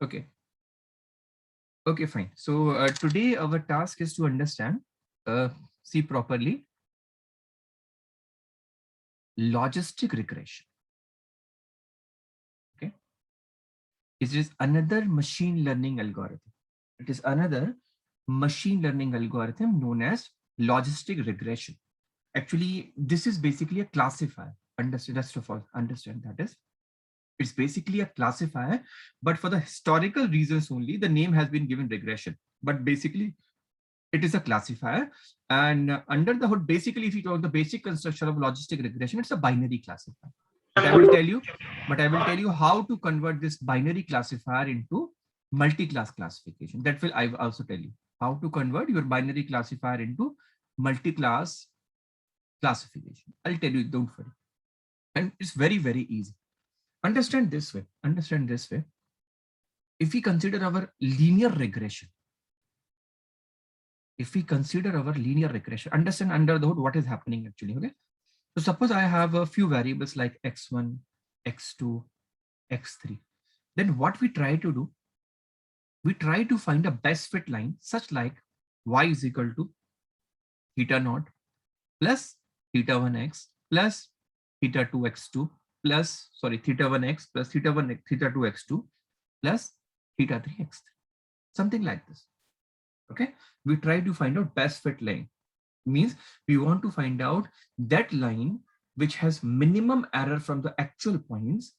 Okay. Okay, fine. So today our task is to understand, see properly, logistic regression. Okay. It is another machine learning algorithm. It is another machine learning algorithm known as logistic regression. Actually, this is basically a classifier. Understand, first of all, understand that is, it's basically a classifier, but for the historical reasons only, the name has been given regression. But basically, it is a classifier. And under the hood, basically, if you talk the basic construction of logistic regression, it's a binary classifier. But I will tell you how to convert this binary classifier into multi-class classification. That will I will also tell you how to convert your binary classifier into multi-class classification. I'll tell you, don't worry. And it's very, very easy. Understand this way. Understand this way. If we consider our linear regression, understand under the hood what is happening actually. Okay. So suppose I have a few variables like x1, x2, x3. Then what we try to do, we try to find a best fit line such like y is equal to theta naught plus theta 1x plus theta 2x2 plus, sorry, theta 1x plus theta 1 theta 2x2 plus theta 3x3. Something like this. Okay. We try to find out best fit line. Means we want to find out that line which has minimum error from the actual points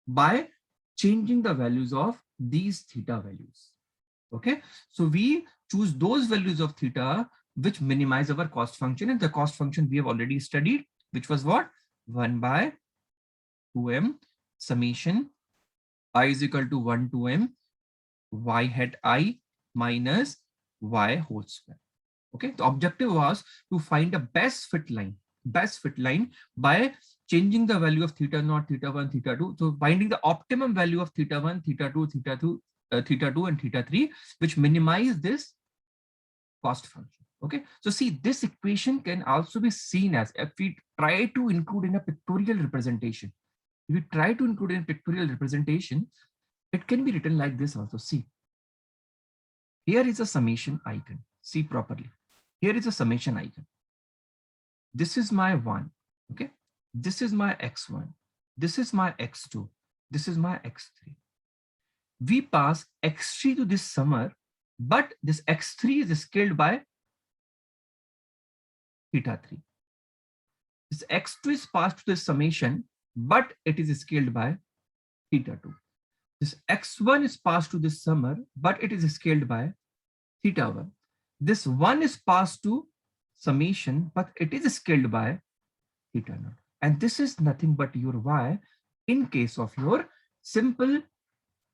by changing the values of these theta values. Okay, so we choose those values of theta which minimize our cost function, and the cost function we have already studied, which was what? 1 by 2m summation I is equal to 1 to m y hat I minus y whole square. Okay, the objective was to find a best fit line by changing the value of theta naught, theta 1, theta 2. So finding the optimum value of theta 1, theta 2, theta 2 and theta 3, which minimize this cost function. Okay, so see, this equation can also be seen as, if we try to include in a pictorial representation, it can be written like this also. See, here is a summation icon. See properly. Here is a summation icon. This is my 1. Okay, this is my x1, this is my x2, this is my x3. We pass x3 to this summer, but this x3 is scaled by theta 3. This x2 is passed to this summation, but it is scaled by theta 2. This x1 is passed to this summer, but it is scaled by theta 1. This 1 is passed to summation, but it is scaled by theta naught. And this is nothing but your y in case of your simple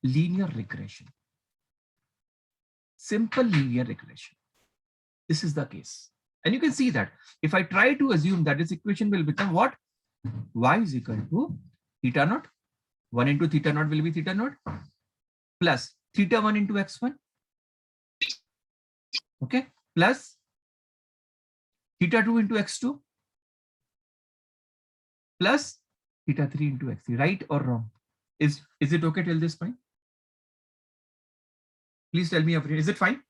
linear regression. Simple linear regression. This is the case. And you can see that if I try to assume that this equation will become what? Y is equal to theta naught. 1 into theta naught will be theta naught plus theta 1 into x1. Okay, plus theta 2 into x2 plus theta 3 into x3. Right or wrong? Is it okay till this point? Please tell me, is it fine?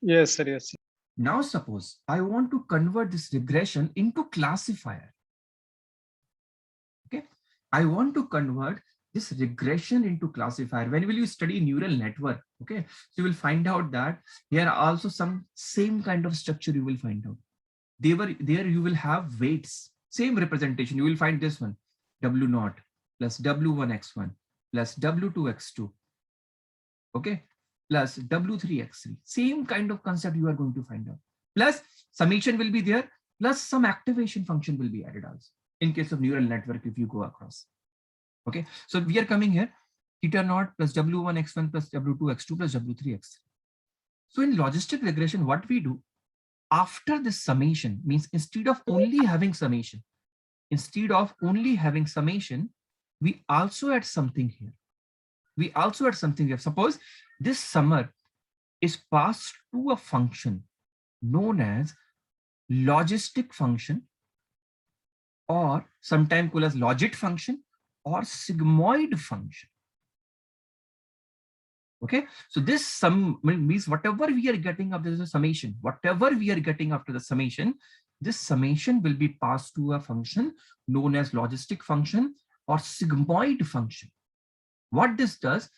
Yes, sir. Yes. Now suppose I want to convert this regression into classifier. Okay, I want to convert this regression into classifier. When will you study neural network? Okay, so you will find out that here are also some same kind of structure you will find out. There you will have weights, same representation. You will find this one, W naught plus W1x1 plus W2x2. Okay, plus W3x3. Same kind of concept you are going to find out. Plus summation will be there, plus some activation function will be added also in case of neural network if you go across. Okay, so we are coming here, theta naught plus W1x1 plus W2x2 plus W3x3. So in logistic regression, what we do after this summation means instead of only having summation, we also add something here. Suppose this summer is passed to a function known as logistic function, or sometimes called as logit function or sigmoid function. Okay, so this sum means whatever we are getting after the summation, whatever we are getting after the summation, this summation will be passed to a function known as logistic function or sigmoid function. What this does,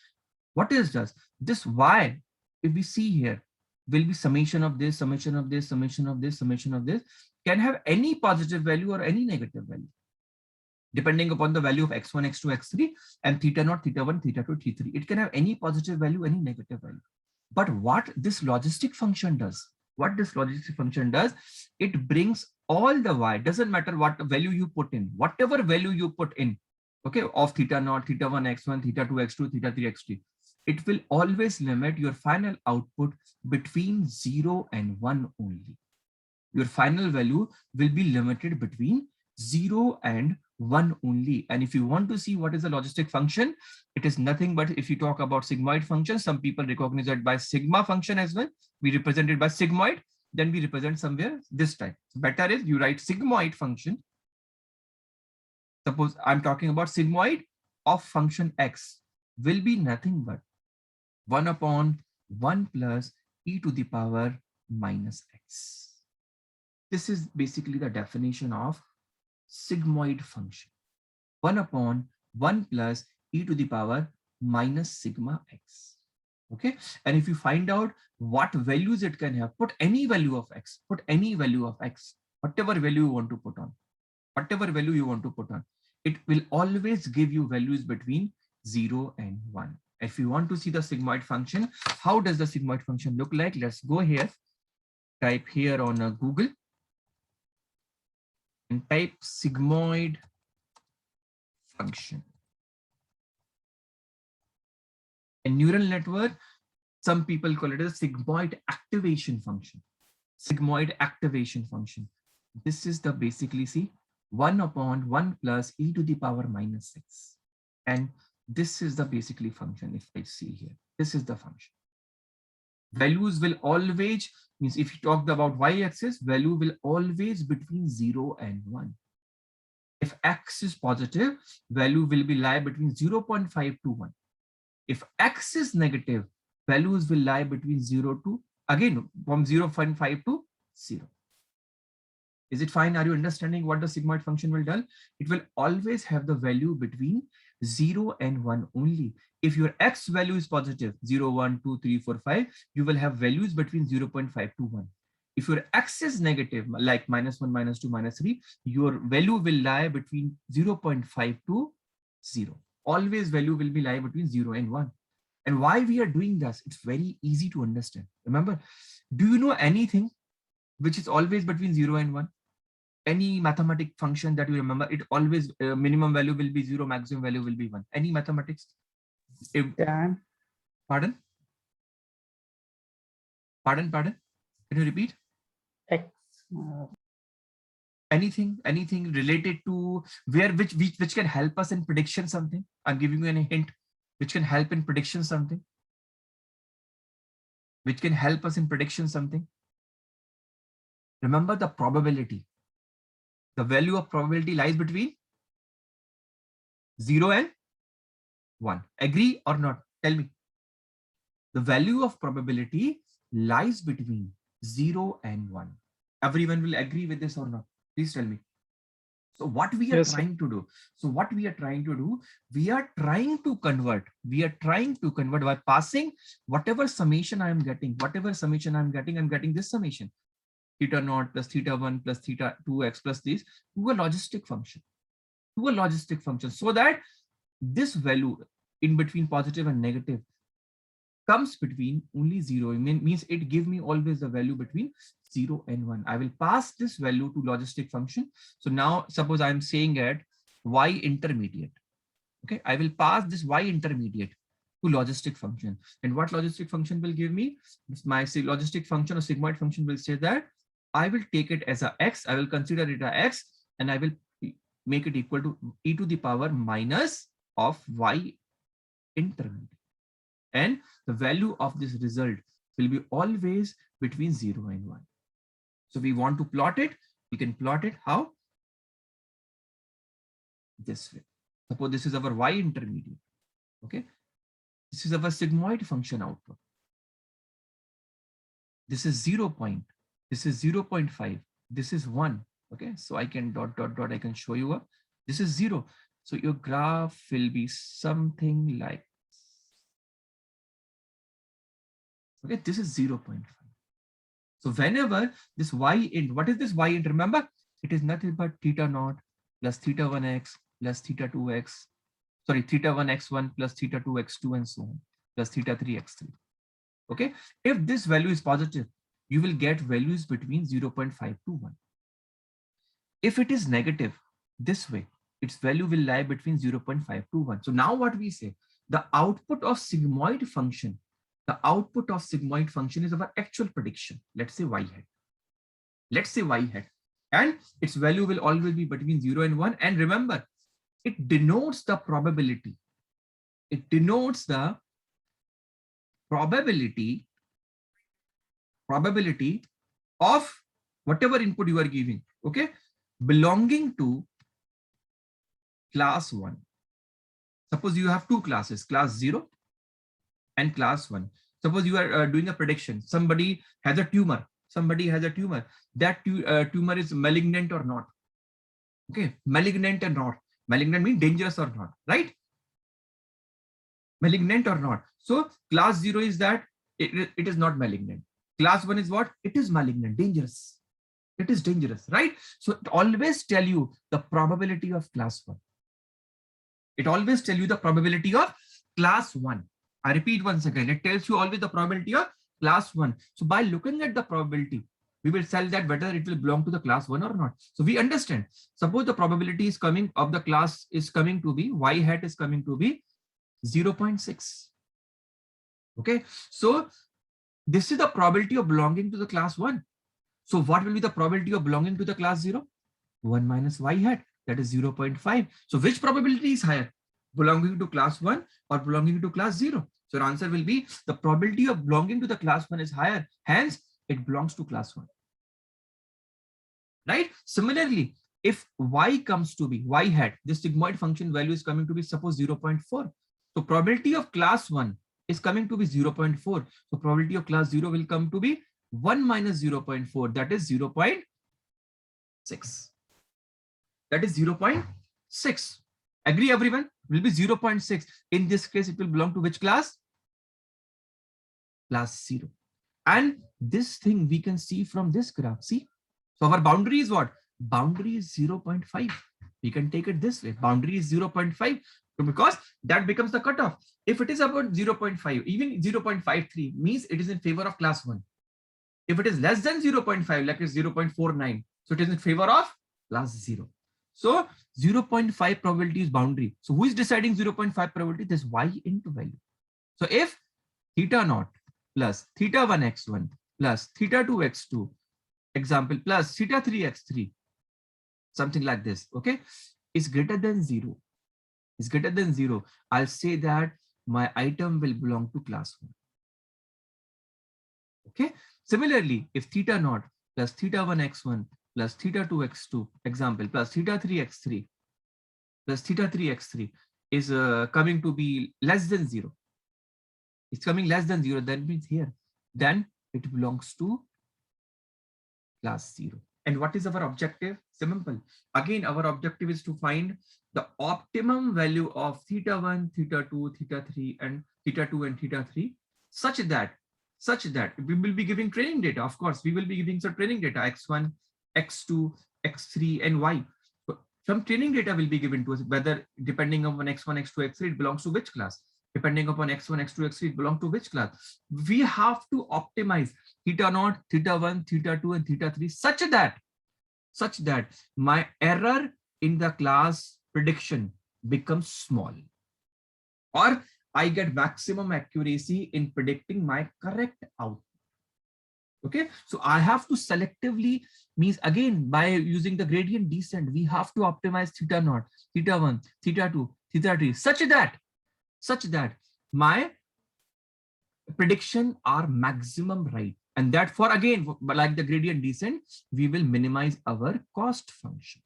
this y, if we see here, will be summation of this, summation of this, summation of this, summation of this, can have any positive value or any negative value, depending upon the value of x1, x2, x3, and theta naught, theta 1, theta 2, theta 3. It can have any positive value, any negative value. But what this logistic function does, it brings all the y, doesn't matter what value you put in, whatever value you put in, okay, of theta naught, theta 1, x1, theta 2, x2, theta 3, x3, it will always limit your final output between 0 and 1 only. Your final value will be limited between 0 and 1 only. And if you want to see what is the logistic function, it is nothing but, if you talk about sigmoid function, some people recognize it by sigma function as well. We represent it by sigmoid, then we represent somewhere this type. Better is you write sigmoid function. Suppose I'm talking about sigmoid of function x will be nothing but 1 upon 1 plus e to the power minus x. This is basically the definition of sigmoid function. 1 upon 1 plus e to the power minus sigma x. Okay. And if you find out what values it can have, put any value of x, whatever value you want to put on, it will always give you values between 0 and 1. If you want to see the sigmoid function, how does the sigmoid function look like? Let's go here, type here on Google, and type sigmoid function. In neural network, some people call it a sigmoid activation function. This is the basically, see, 1 upon 1 plus e to the power minus 6. And this is the basically function. If I see here, this is the function. Values will always, means if you talked about y-axis, value will always between 0 and 1. If x is positive, value will be lie between 0.5 to 1. If x is negative, values will lie between 0 to, again, from 0.5 to 0. Is it fine? Are you understanding what the sigmoid function will do? It will always have the value between 0 and 1 only. If your x value is positive, 0, 1, 2, 3, 4, 5, you will have values between 0.5 to 1. If your x is negative, like -1, -2, -3, your value will lie between 0.5 to 0. Always value will be lie between 0 and 1. And why we are doing this? It's very easy to understand. Remember, do you know anything which is always between 0 and 1? Any mathematic function that you remember, it always minimum value will be 0, maximum value will be 1. Any mathematics? Tan. Pardon? Can you repeat? X. Anything related to where, which can help us in prediction something? I'm giving you a hint, which can help in prediction something. Remember the probability. The value of probability lies between 0 and 1. Agree or not? Tell me. The value of probability lies between 0 and 1. Everyone will agree with this or not? Please tell me. So what we are trying to do? We are trying to convert by passing whatever summation I am getting, I'm getting this summation. Theta naught plus theta 1 plus theta 2x plus this to a logistic function. So that this value in between positive and negative comes between only 0. Means it gives me always the value between 0 and 1. I will pass this value to logistic function. So now suppose I'm saying at y intermediate. Okay, I will pass this y intermediate to logistic function. And what logistic function will give me? My logistic function or sigmoid function will say that I will take it as a x, I will consider it a x, and I will make it equal to e to the power minus of y intermediate. And the value of this result will be always between 0 and 1. So we want to plot it. We can plot it how? This way. Suppose this is our y intermediate. Okay. This is our sigmoid function output. This is 0 point. This is 0.5. This is 1. Okay, so I can dot, dot, dot. I can show you up. This is 0. So your graph will be something like, okay, this is 0.5. So whenever this y int, what is this y int? Remember, it is nothing but theta naught plus theta 1x plus theta 2x, sorry, theta 1x1 plus theta 2x2 and so on, plus theta 3x3. Okay, if this value is positive, you will get values between 0.5 to 1. If it is negative, this way, its value will lie between 0.5 to 1. So now what we say, the output of sigmoid function, the output of sigmoid function is our actual prediction. Let's say y hat. Let's say y hat. And its value will always be between 0 and 1. And remember, it denotes the probability. It denotes the probability of whatever input you are giving, okay, belonging to class 1. Suppose you have two classes, class 0 and class 1. Suppose you are doing a prediction. Somebody has a tumor. That tumor is malignant or not. Okay, malignant or not. Malignant means dangerous or not, right? Malignant or not. So class 0 is that it is not malignant. Class 1 is what? It is malignant, dangerous. It is dangerous, right? So it always tell you the probability of class 1. It always tell you the probability of class 1. I repeat once again, it tells you always the probability of class 1. So by looking at the probability, we will tell that whether it will belong to the class 1 or not. So we understand, suppose the probability is coming of the class is coming to be, y hat is coming to be 0.6. Okay, so this is the probability of belonging to the class 1. So what will be the probability of belonging to the class 0? 1 minus y hat, that is 0.5. So which probability is higher, belonging to class 1 or belonging to class 0? So the answer will be the probability of belonging to the class 1 is higher, hence it belongs to class 1. Right? Similarly, if y comes to be, y hat, this sigmoid function value is coming to be suppose 0.4. So probability of class 1 is coming to be 0.4. So probability of class 0 will come to be 1 minus 0.4, that is 0.6. That is 0.6. Agree everyone? Will be 0.6. In this case, it will belong to which class? Class 0. And this thing we can see from this graph. See? So our boundary is what? Boundary is 0.5. We can take it this way. Boundary is 0.5 because that becomes the cutoff. If it is about 0.5, even 0.53 means it is in favor of class 1. If it is less than 0.5, like it's 0.49, so it is in favor of class 0. So 0.5 probability is boundary. So who is deciding 0.5 probability? This y into value. So if theta naught plus theta 1x1 plus theta 2x2, example, plus theta 3x3, something like this, okay, is greater than 0. Is greater than 0. I'll say that my item will belong to class 1. Okay. Similarly, if theta naught plus theta 1x1 plus theta 2x2, example, plus theta 3x3 plus theta 3x3 is coming to be less than 0. It's coming less than 0. That means here, then it belongs to class 0. And what is our objective? Simple. Again, our objective is to find the optimum value of theta 1, theta 2, theta 3, and theta 2 and theta 3, such that we will be giving training data. Of course, we will be giving some training data, x1, x2, x3, and y. So some training data will be given to us, whether depending upon x1, x2, x3, it belongs to which class. Depending upon x1, x2, x3, it belongs to which class. We have to optimize theta naught, theta 1, theta 2, and theta 3 such that my error in the class prediction becomes small, or I get maximum accuracy in predicting my correct output. Okay, so I have to selectively, means again by using the gradient descent, we have to optimize theta naught, theta 1, theta 2, theta 3 such that my prediction are maximum right, and that for again like the gradient descent, we will minimize our cost function.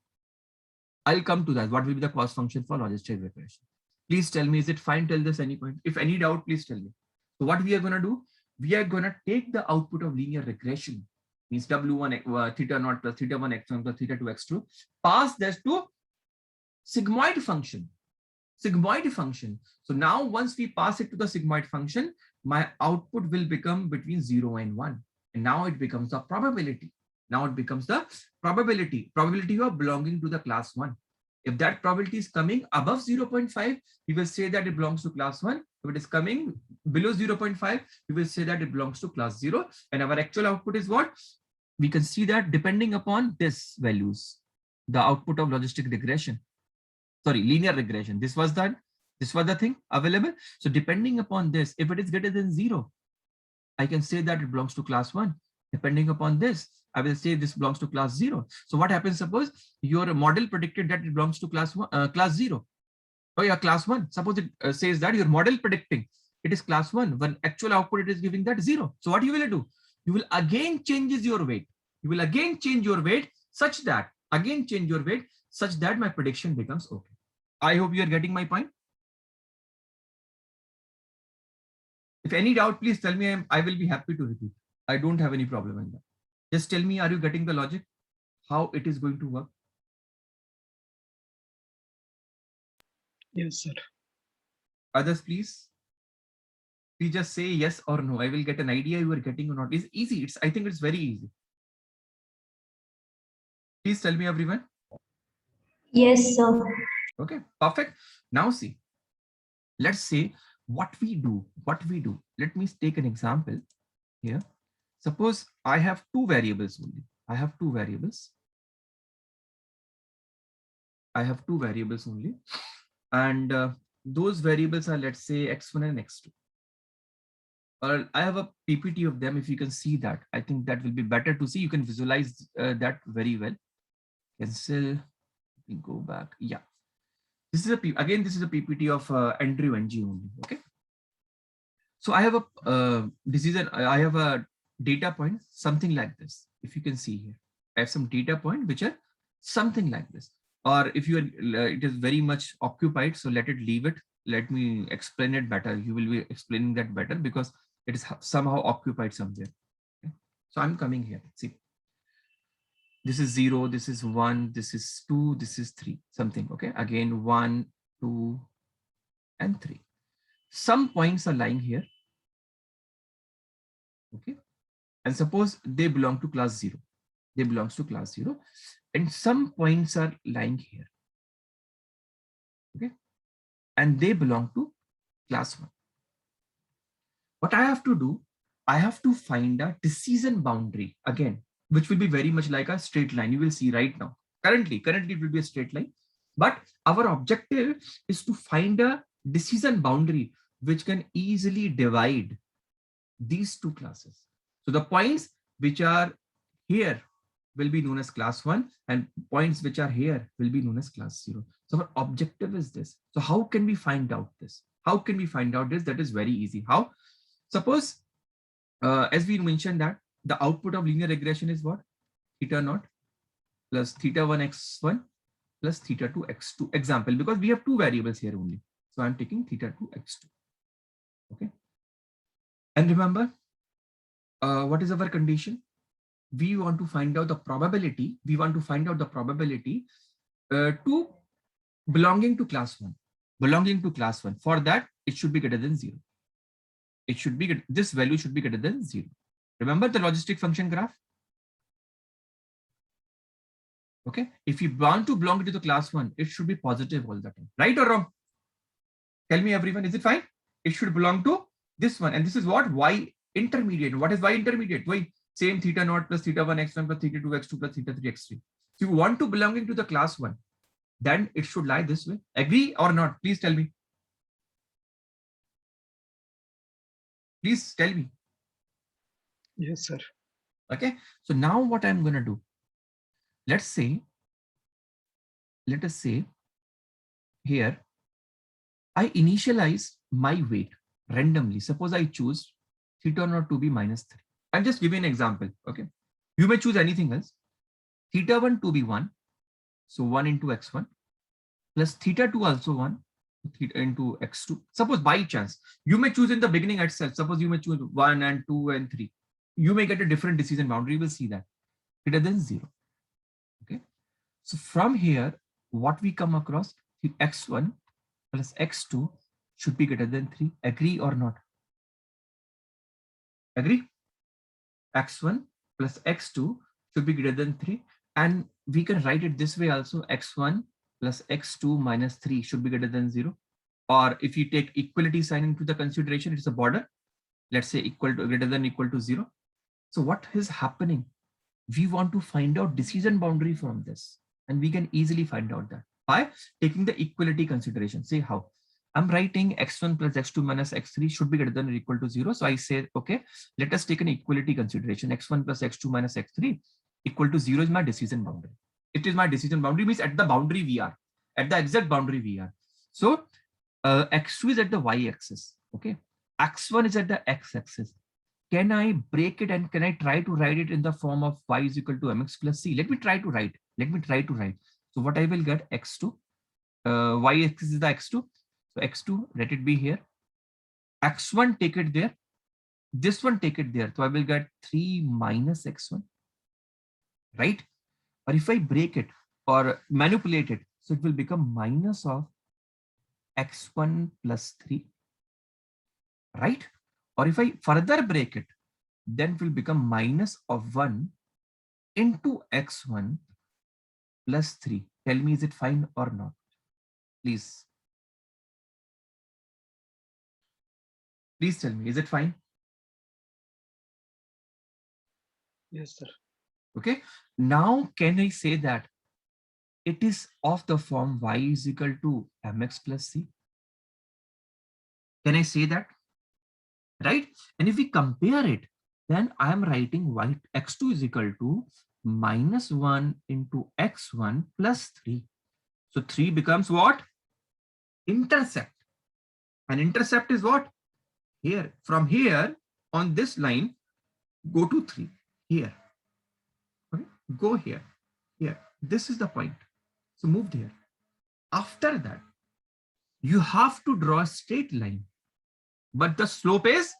I'll come to that. What will be the cost function for logistic regression? Please tell me, is it fine till this any point? If any doubt, please tell me. So what we are going to do, we are going to take the output of linear regression, means W1 theta naught plus theta 1 x1 plus theta 2 x2, pass this to sigmoid function. Sigmoid function. So now once we pass it to the sigmoid function, my output will become between 0 and 1. And now it becomes a probability. Now it becomes the probability of belonging to the class 1. If that probability is coming above 0.5, we will say that it belongs to class 1. If it is coming below 0.5, we will say that it belongs to class 0. And our actual output is what? We can see that depending upon this values, the output of logistic regression, sorry, linear regression. This was the thing available. So depending upon this, if it is greater than 0, I can say that it belongs to class 1. Depending upon this, I will say this belongs to class 0. So what happens? Suppose your model predicted that it belongs to class 0. Oh yeah, class 1. Suppose it says that your model predicting it is class 1. When actual output it is giving that 0. So what you will do? You will again changes your weight. You will again change your weight such that my prediction becomes okay. I hope you are getting my point. If any doubt, please tell me. I will be happy to repeat. I don't have any problem in that. Just tell me, are you getting the logic? How it is going to work? Yes, sir. Others, please. Please just say yes or no. I will get an idea you are getting or not. It's easy. I think it's very easy. Please tell me, everyone. Yes, sir. Okay, perfect. Now see, let's say what we do. Let me take an example here. Suppose I have two variables only. I have two variables only. And those variables are, let's say, x1 and x2. I have a PPT of them. If you can see that, I think that will be better to see. You can visualize that very well. Cancel, we go back. Yeah. This is a PPT of Andrew NG only. Okay. So I have I have a data point, something like this. If you can see here, I have some data point which are something like this. Or if you are, it is very much occupied, so let it leave it. Let me explain it better. You will be explaining that better because it is somehow occupied somewhere. Okay? So I'm coming here. See, this is 0, this is 1, this is 2, this is 3, something. Okay, again 1, 2, and 3. Some points are lying here. Okay, and suppose they belong to class 0. They belongs to class 0, and some points are lying here. Okay, and they belong to class 1. What I have to do, I have to find a decision boundary again, which will be very much like a straight line. You will see right now. Currently it will be a straight line, but our objective is to find a decision boundary which can easily divide these two classes. So the points which are here will be known as class 1, and points which are here will be known as class 0. So our objective is this. So how can we find out this? That is very easy. How? Suppose, as we mentioned, that the output of linear regression is what? Theta naught plus theta 1 x1 plus theta 2 x2. Example, because we have two variables here only. So I'm taking theta 2 x2. Okay. And remember, what is our condition? We want to find out the probability. To belonging to class 1. For that, it should be greater than 0. This value should be greater than 0. Remember the logistic function graph? Okay. If you want to belong to the class 1, it should be positive all the time. Right or wrong? Tell me, everyone, is it fine? It should belong to this one. And this is what? Y intermediate. What is Y intermediate? Y, same theta naught plus theta 1 x1 plus theta 2 x2 plus theta 3 x3. If you want to belonging to the class 1, then it should lie this way. Agree or not? Please tell me. Please tell me. Yes, sir. Okay. So now what I'm going to do, let us say here, I initialize my weight randomly. Suppose I choose theta naught to be -3. I'll just give you an example. Okay. You may choose anything else. Theta 1 to be 1. So 1 into x1 plus theta 2 also 1 theta into x2. Suppose by chance, you may choose in the beginning itself. Suppose you may choose 1 and 2 and 3. You may get a different decision boundary. You will see that. Greater than 0. Okay. So from here, what we come across, x1 plus x2 should be greater than 3. Agree or not? Agree? X1 plus x2 should be greater than 3. And we can write it this way also, x1 plus x2 minus 3 should be greater than 0. Or if you take equality sign into the consideration, it's a border. Let's say equal to greater than equal to 0. So what is happening? We want to find out decision boundary from this. And we can easily find out that by taking the equality consideration. Say how? I'm writing x1 plus x2 minus x3 should be greater than or equal to 0. So I say, okay, let us take an equality consideration. x1 plus x2 minus x3 equal to 0 is my decision boundary. It is my decision boundary, means at the boundary we are, at the exact boundary we are. So x2 is at the y-axis. Okay, x1 is at the x-axis. Can I break it and can I try to write it in the form of y is equal to mx plus c? Let me try to write. So what I will get, x2, y-axis is the x2. So x2, let it be here. x1, take it there. This one, take it there. So I will get 3 minus x1, right? Or if I break it or manipulate it, so it will become minus of x1 plus 3, right? Or if I further break it, then it will become minus of 1 into x1 plus 3. Tell me, is it fine or not? Please. Please tell me, is it fine? Yes, sir. Okay. Now, can I say that it is of the form y is equal to mx plus c? Can I say that? Right? And if we compare it, then I am writing y x2 is equal to minus 1 into x1 plus 3. So 3 becomes what? Intercept. And intercept is what? Here. From here on this line, go to 3. Here. Okay? Go here. Here. This is the point. So move there. After that, you have to draw a straight line. But the slope is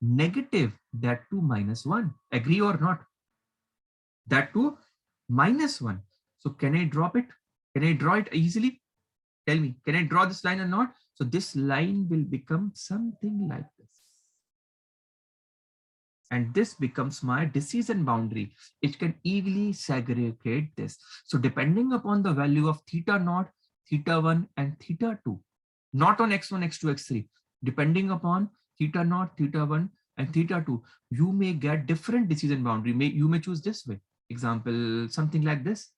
negative. That too minus 1. Agree or not? That too minus 1. So can I drop it? Can I draw it easily? Tell me, can I draw this line or not? So this line will become something like this. And this becomes my decision boundary. It can easily segregate this. So depending upon the value of theta naught, theta 1 and theta 2, not on x1, x2, x3, depending upon theta naught, theta 1 and theta 2, you may get different decision boundary. You may choose this way. Example, something like this,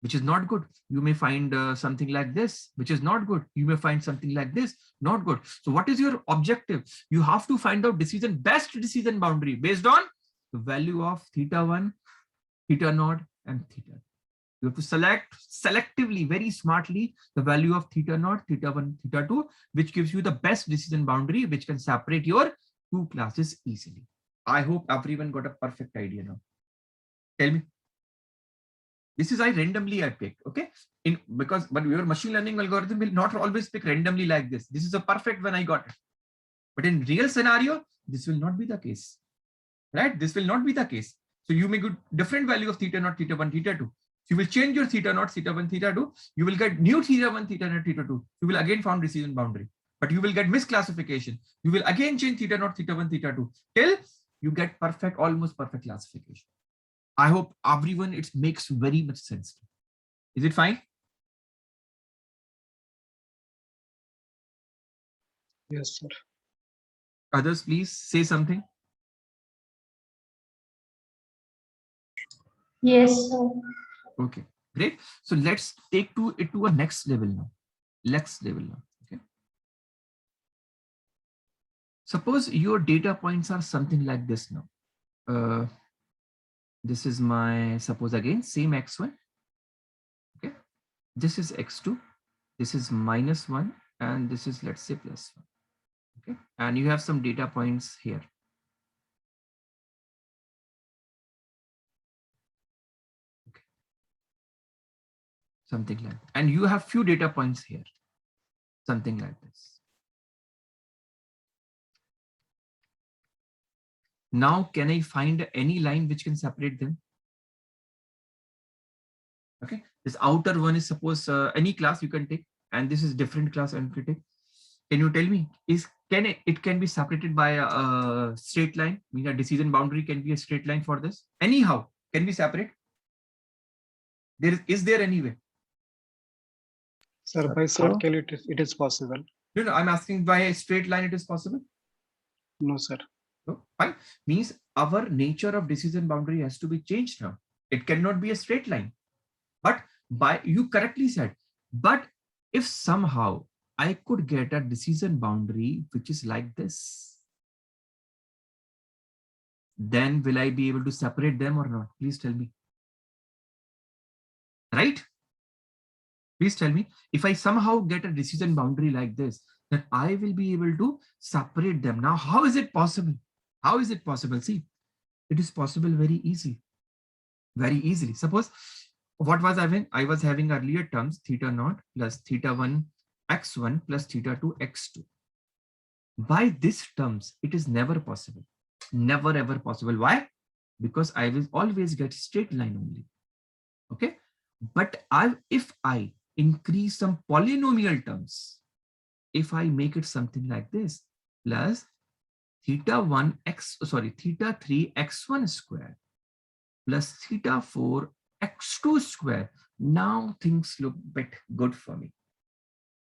which is not good. You may find something like this, which is not good. You may find something like this, not good. So what is your objective? You have to find out best decision boundary based on the value of theta 1, theta naught and theta. You have to select selectively, very smartly, the value of theta naught, theta 1, theta 2, which gives you the best decision boundary, which can separate your two classes easily. I hope everyone got a perfect idea now. Tell me. This is I randomly I picked, okay? But your machine learning algorithm will not always pick randomly like this. This is a perfect one I got it. But in real scenario, this will not be the case, right? This will not be the case. So you may get different value of theta naught, theta 1, theta 2. So you will change your theta naught, theta 1, theta 2. You will get new theta 1, theta naught, theta 2. You will again found decision boundary. But you will get misclassification. You will again change theta naught, theta 1, theta 2 till you get perfect, almost perfect classification. I hope everyone, it makes very much sense. Is it fine? Yes, sir. Others, please say something. Yes, sir. Okay, great. So let's take it to a next level now. Okay. Suppose your data points are something like this now. This is my, suppose again, same x1. Okay. This is x2. This is minus 1. And this is, let's say, plus 1. Okay. And you have some data points here. Okay. Something like that. And you have few data points here. something like this. Now, can I find any line which can separate them? Okay, this outer one is suppose any class you can take, and this is different class and you take. Can you tell me, it can be separated by a straight line? I mean, a decision boundary can be a straight line for this. Anyhow, can we separate? Is there any way? Sir, by circle it is possible. No, I'm asking by a straight line it is possible. No, sir. No, fine. Means our nature of decision boundary has to be changed now. It cannot be a straight line. But you correctly said, but if somehow I could get a decision boundary which is like this, then will I be able to separate them or not? Please tell me. Right? Please tell me, if I somehow get a decision boundary like this, then I will be able to separate them. Now, how is it possible? How is it possible? See, it is possible very easily. Very easily. Suppose what was having? I was having earlier terms theta naught plus theta 1 x1 plus theta 2 x2. By these terms, it is never possible. Never ever possible. Why? Because I will always get straight line only. Okay. But if I increase some polynomial terms, if I make it something like this, plus theta 3 x1 square plus theta 4 x2 square. Now things look a bit good for me.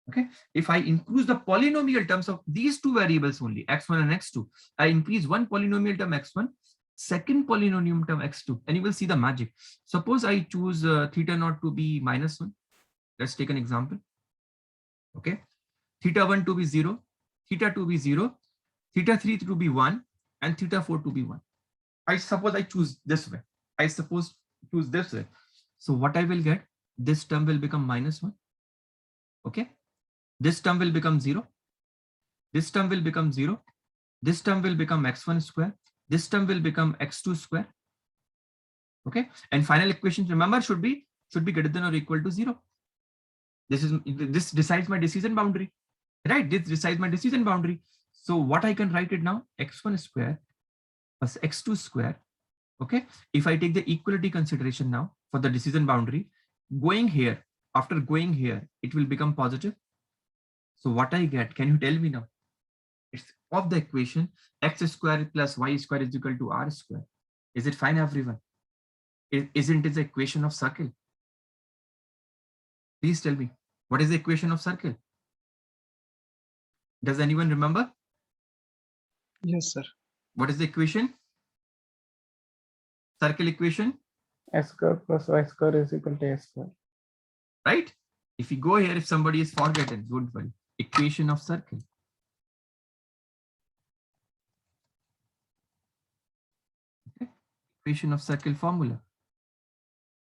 Okay, if I increase the polynomial terms of these two variables only, x1 and x2, I increase one polynomial term x1, second polynomial term x2, and you will see the magic. Suppose I choose theta naught to be -1. Let's take an example. Okay, theta 1 to be 0, theta 2 be 0, theta 3 to be 1, and theta 4 to be 1. I suppose I choose this way. I suppose choose this way. So what I will get, this term will become -1. Okay, this term will become 0. This term will become 0. This term will become x1 square. This term will become x2 square. Okay, and final equation, remember, should be greater than or equal to 0. This decides my decision boundary, right? This decides my decision boundary. So what I can write it now, x1 square plus x2 square. Okay, if I take the equality consideration now for the decision boundary, going here, after going here, it will become positive. So what I get, can you tell me now? It's of the equation x square plus y square is equal to r square. Is it fine, everyone? Isn't it the equation of circle? Please tell me, what is the equation of circle? Does anyone remember? Yes, sir. What is the equation? Circle equation? x square plus y square is equal to a square. Right? If you go here, if somebody is forgotten, don't worry. Equation of circle. Okay. Equation of circle formula.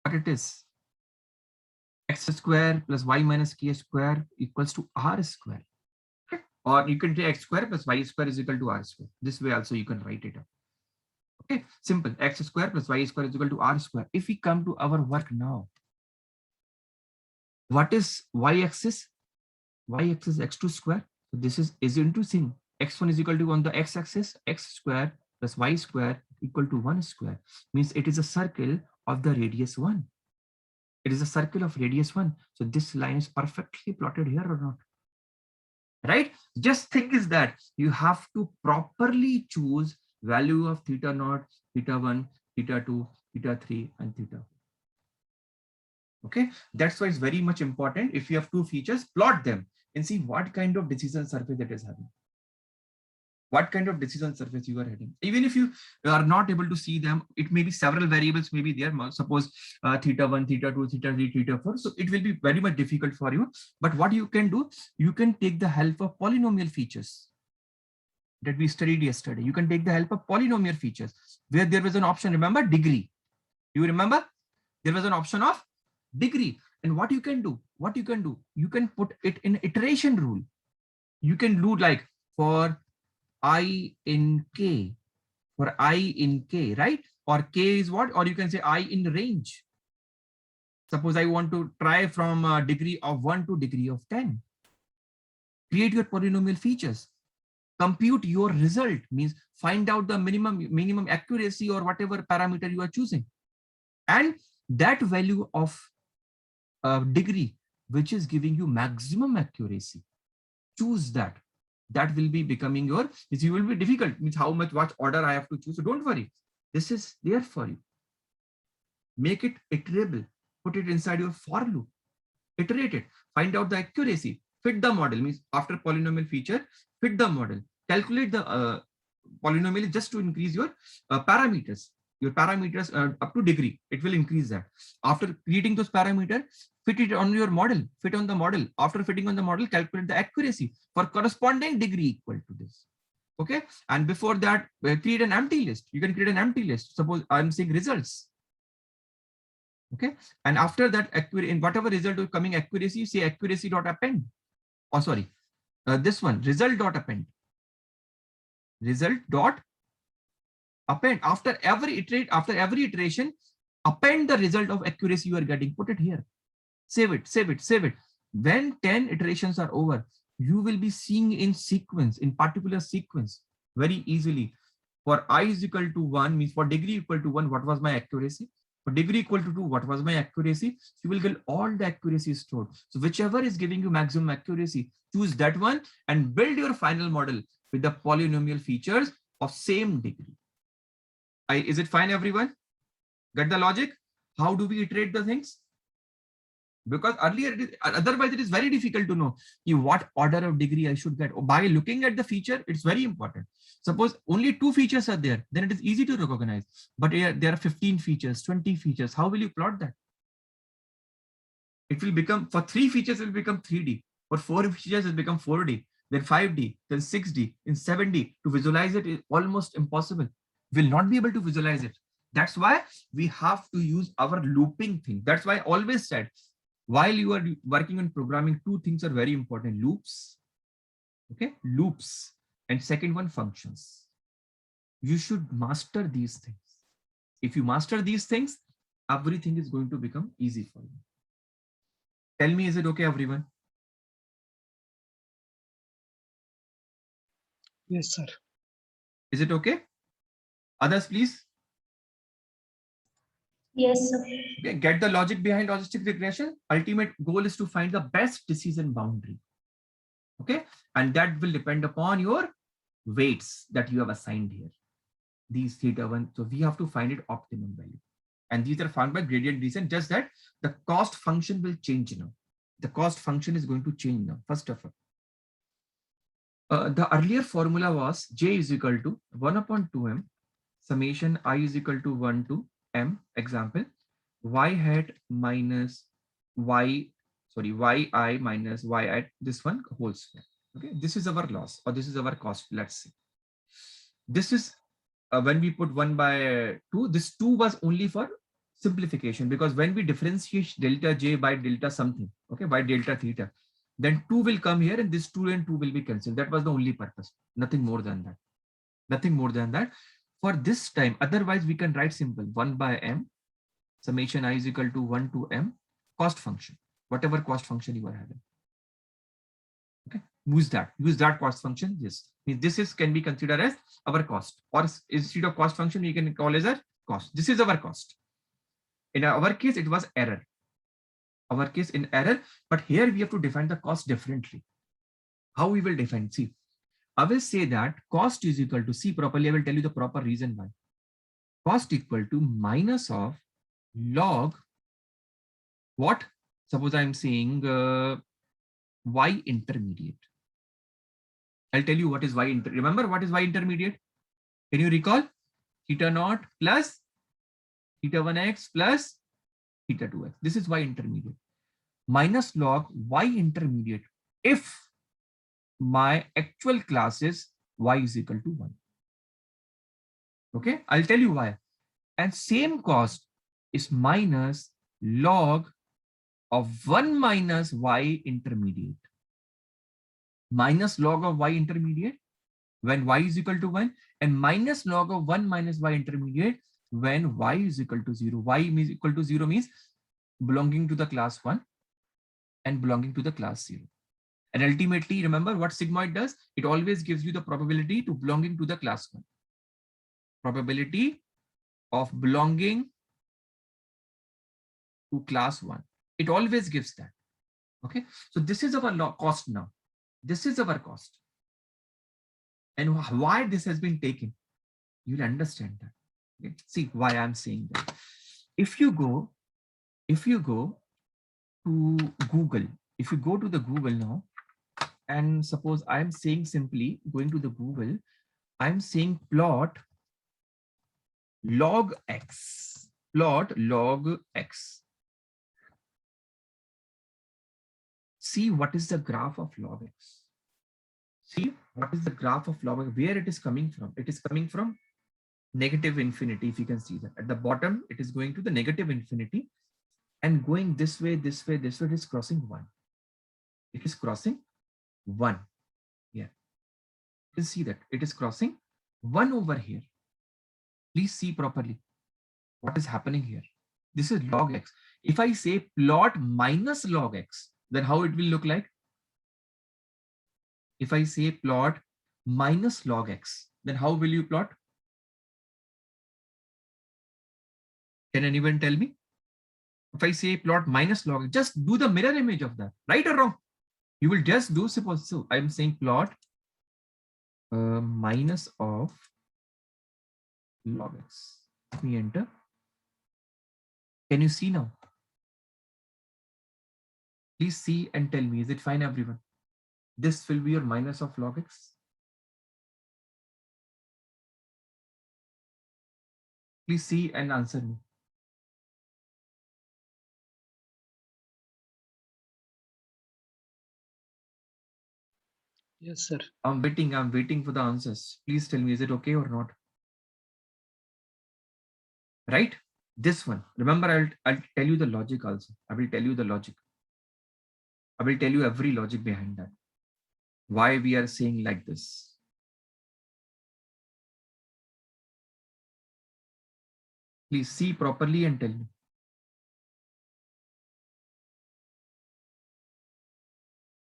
What it is? X square plus y minus k square equals to r square. Or you can take x square plus y square is equal to r square. This way also you can write it up. Okay, simple. X square plus y square is equal to r square. If we come to our work now, what is y-axis? Y-axis x2 square. So this is into thing. X1 is equal to on the x-axis, x square plus y square equal to 1 square. Means it is a circle of the radius 1. It is a circle of radius 1. So this line is perfectly plotted here or not? Right? Just think is that you have to properly choose value of theta naught, theta 1, theta 2, theta 3, and theta 4. Okay, that's why it's very much important. If you have two features, plot them and see what kind of decision surface it is having. What kind of decision surface you are having. Even if you are not able to see them, it may be several variables may be there. Suppose theta 1, theta 2, theta 3, theta 4. So it will be very much difficult for you. But what you can do, you can take the help of polynomial features that we studied yesterday. You can take the help of polynomial features where there was an option. Remember degree. You remember there was an option of degree. And what you can do, you can put it in iteration rule. You can do like for I in k, right? Or k is what? Or you can say I in range. Suppose I want to try from a degree of 1 to degree of 10. create your polynomial features, compute your result, means find out the minimum accuracy or whatever parameter you are choosing, and that value of degree which is giving you maximum accuracy, choose that. That will be becoming your, it will be difficult, means how much, what order I have to choose. So don't worry, this is there for you. Make it iterable, put it inside your for loop, iterate it, find out the accuracy, fit the model, means after polynomial feature, fit the model, calculate the polynomial just to increase your parameters. Your parameters up to degree, it will increase that. After creating those parameters, fit it on your model, fit on the model. After fitting on the model, calculate the accuracy for corresponding degree equal to this. Okay. And before that, create an empty list. You can create an empty list. Suppose I'm saying results. Okay. And after that, in whatever result is coming accuracy, you say accuracy dot append. Oh, sorry. This one, result dot append. Result dot append. After every iteration, append the result of accuracy you are getting. Put it here. Save it, save it, save it. When 10 iterations are over, you will be seeing in sequence, in particular sequence, very easily. For I is equal to 1, means for degree equal to 1, what was my accuracy? For degree equal to 2, what was my accuracy? You will get all the accuracy stored. So whichever is giving you maximum accuracy, choose that one and build your final model with the polynomial features of same degree. Is it fine, everyone? Get the logic? How do we iterate the things? Because earlier, otherwise it is very difficult to know what order of degree I should get. By looking at the feature, it's very important. Suppose only 2 features are there, then it is easy to recognize. But there are 15 features, 20 features. How will you plot that? It will become, for 3 features, it will become 3D. For 4 features, it will become 4D, then 5D, then 6D, in 7D. To visualize it is almost impossible. Will not be able to visualize it. That's why we have to use our looping thing. That's why I always said, while you are working on programming, 2 things are very important: loops, okay, loops, and second one, functions. You should master these things. If you master these things, everything is going to become easy for you. Tell me, is it okay, everyone? Yes, sir. Is it okay? Others, please. Yes, sir. Okay, get the logic behind logistic regression. Ultimate goal is to find the best decision boundary. Okay, and that will depend upon your weights that you have assigned here. These theta 1. So we have to find it optimum value. And these are found by gradient descent, just that the cost function will change now. The cost function is going to change now, first of all. The earlier formula was J is equal to 1 upon 2m summation I is equal to 1 to m, example, y hat minus y, sorry, yi minus y at this one whole square. Okay, this is our loss, or this is our cost, let's say. This is when we put 1 by 2, this 2 was only for simplification, because when we differentiate delta j by delta something, okay, by delta theta, then 2 will come here and this 2 and 2 will be cancelled. That was the only purpose, nothing more than that. Nothing more than that. For this time, otherwise we can write simple 1 by m summation I is equal to 1 to m cost function, whatever cost function you are having. Okay, use that cost function. Yes, this is can be considered as our cost, or instead of cost function we can call as a cost. This is our cost. In our case, it was error. Our case in error, but here we have to define the cost differently. How we will define? See, I will say that cost is equal to, see properly, I will tell you the proper reason why. Cost equal to minus of log what? Suppose I'm saying y intermediate. I'll tell you what is y intermediate. Remember what is y intermediate? Can you recall? Theta naught plus theta 1x plus theta 2x. This is y intermediate. Minus log y intermediate if my actual class is y is equal to 1. Okay, I'll tell you why. And same cost is minus log of 1 minus y intermediate. Minus log of y intermediate when y is equal to 1, and minus log of 1 minus y intermediate when y is equal to 0. Y is equal to 0 means belonging to the class 1 and belonging to the class 0. And ultimately, remember what sigmoid does? It always gives you the probability to belonging to the class 1. Probability of belonging to class 1. It always gives that. Okay. So this is our cost now. This is our cost. And why this has been taken, you'll understand that. Okay. See why I'm saying that. If you go to Google, if you go to the Google now, and suppose I'm saying simply going to the Google, I'm saying plot log x, plot log x. See what is the graph of log x. See what is the graph of log x, where it is coming from. It is coming from negative infinity, if you can see that. At the bottom, it is going to the negative infinity and going this way, this way, this way, it is crossing 1. It is crossing 1. Yeah. You can see that it is crossing 1 over here. Please see properly what is happening here. This is log x. If I say plot minus log x, then how it will look like? If I say plot minus log x, then how will you plot? Can anyone tell me? If I say plot minus log, just do the mirror image of that, right or wrong? You will just do, suppose, so I'm saying plot minus of log x. Let me enter. Can you see now? Please see and tell me, is it fine, everyone? This will be your minus of log x. Please see and answer me. Yes, sir. I'm waiting for the answers. Please tell me, is it okay or not? Right? This one. Remember, I'll tell you the logic also. I will tell you the logic. I will tell you every logic behind that. Why we are saying like this. Please see properly and tell me.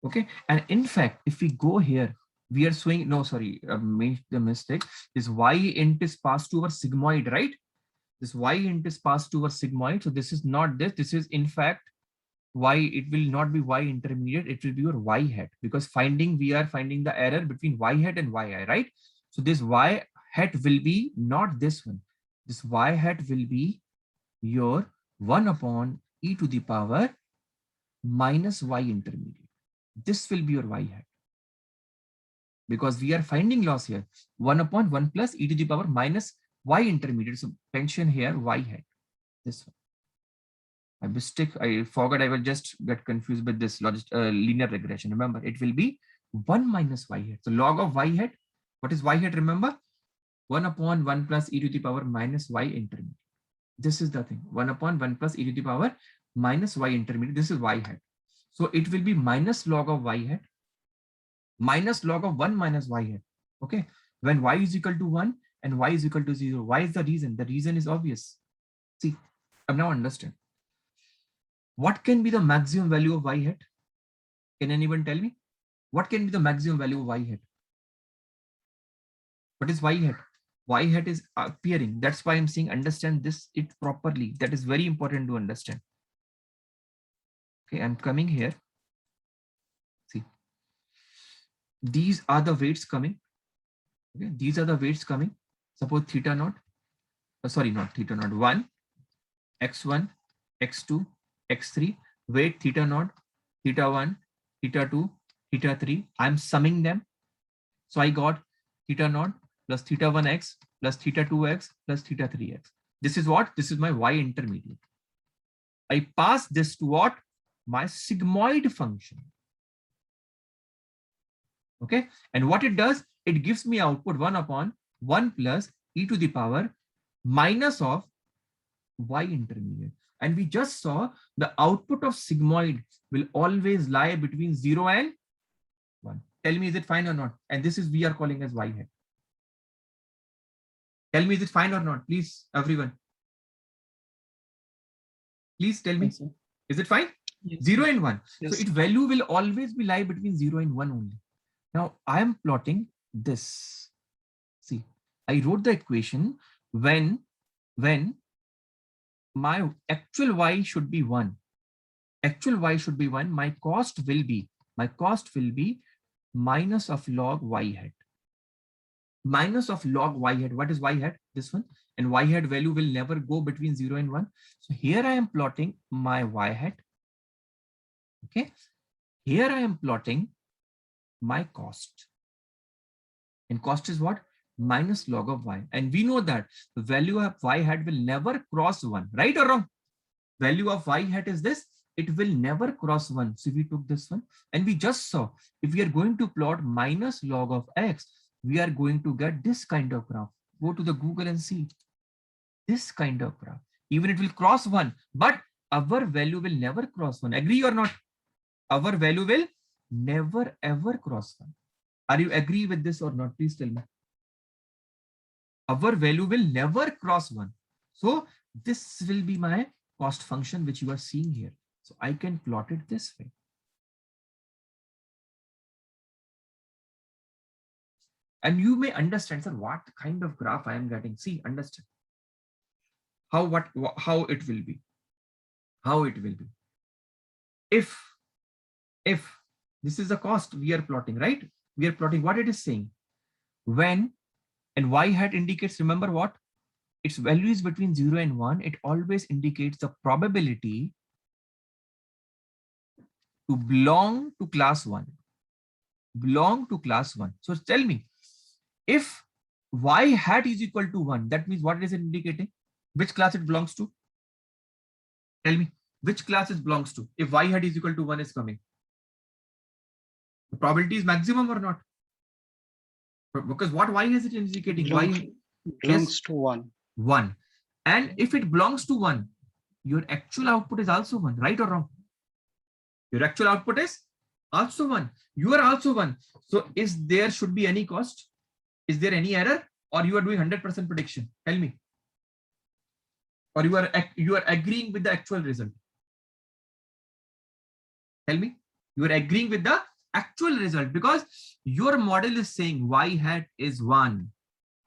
Okay. And in fact, if we go here, we are showing, no, sorry, made the mistake. This y int is passed to our sigmoid, right? This y int is passed to our sigmoid. So this is not this. This is in fact y. It will not be y intermediate. It will be your y hat, because we are finding the error between y hat and yi, right? So this y hat will be not this one. This y hat will be your 1 upon e to the power minus y intermediate. This will be your y hat, because we are finding loss here. 1 upon 1 plus e to the power minus y intermediate. So mention here y hat. This one. I forgot. I will just get confused with this linear regression. Remember, it will be 1 minus y hat. So log of y hat. What is y hat? Remember, 1 upon 1 plus e to the power minus y intermediate. This is the thing. 1 upon 1 plus e to the power minus y intermediate. This is y hat. So it will be minus log of y hat minus log of 1 minus y hat. Okay. When y is equal to 1 and y is equal to 0. Why is the reason? The reason is obvious. See, I now understand. What can be the maximum value of y hat? Can anyone tell me? What can be the maximum value of y hat? What is y hat? Y hat is appearing. That's why I'm saying understand it properly. That is very important to understand. Okay, I'm coming here. See, these are the weights coming. Okay, these are the weights coming. Suppose theta naught. Sorry, not theta naught. 1, x1, x2, x3. Weight theta naught, theta 1, theta 2, theta 3. I'm summing them. So I got theta naught plus theta 1x plus theta 2x plus theta 3x. This is what? This is my y intermediate. I pass this to what? My sigmoid function. Okay. And what it does, it gives me output 1 upon 1 plus e to the power minus of y intermediate. And we just saw the output of sigmoid will always lie between 0 and 1. Tell me, is it fine or not? And this is we are calling as y hat. Tell me, is it fine or not? Please, everyone. Please tell me. Yes, sir. Is it fine? Yes, 0 sir. and 1. Yes. So its value will always be lie between 0 and 1 only. Now I am plotting this. See, I wrote the equation when my actual y should be 1. Actual y should be 1. My cost will be minus of log y hat. Minus of log y hat. What is y hat? This one. And y hat value will never go between 0 and 1. So here I am plotting my y hat. Okay. Here I am plotting my cost. And cost is what? Minus log of y. And we know that the value of y hat will never cross 1. Right or wrong? Value of y hat is this. It will never cross 1. So we took this one. And we just saw, if we are going to plot minus log of x, we are going to get this kind of graph. Go to the Google and see. This kind of graph. Even it will cross 1. But our value will never cross 1. Agree or not? Our value will never ever cross 1. Are you agree with this or not? Please tell me. Our value will never cross 1. So this will be my cost function which you are seeing here. So I can plot it this way. And you may understand, sir, what kind of graph I am getting. See, understand how it will be. How it will be. If this is the cost we are plotting, right? We are plotting what it is saying. When, and y hat indicates, remember what? Its value is between 0 and 1. It always indicates the probability to belong to class 1. Belong to class 1. So tell me, if y hat is equal to 1, that means what is it indicating? Which class it belongs to? Tell me, which class it belongs to? If y hat is equal to 1 is coming. The probability is maximum or not? Because what y is it indicating? Belongs to 1. 1. And if it belongs to 1, your actual output is also 1, right or wrong? Your actual output is also 1. You are also 1. So is there should be any cost? Is there any error? Or you are doing 100% prediction? Tell me. Or you are agreeing with the actual result? Tell me. You are agreeing with the actual result because your model is saying y hat is 1.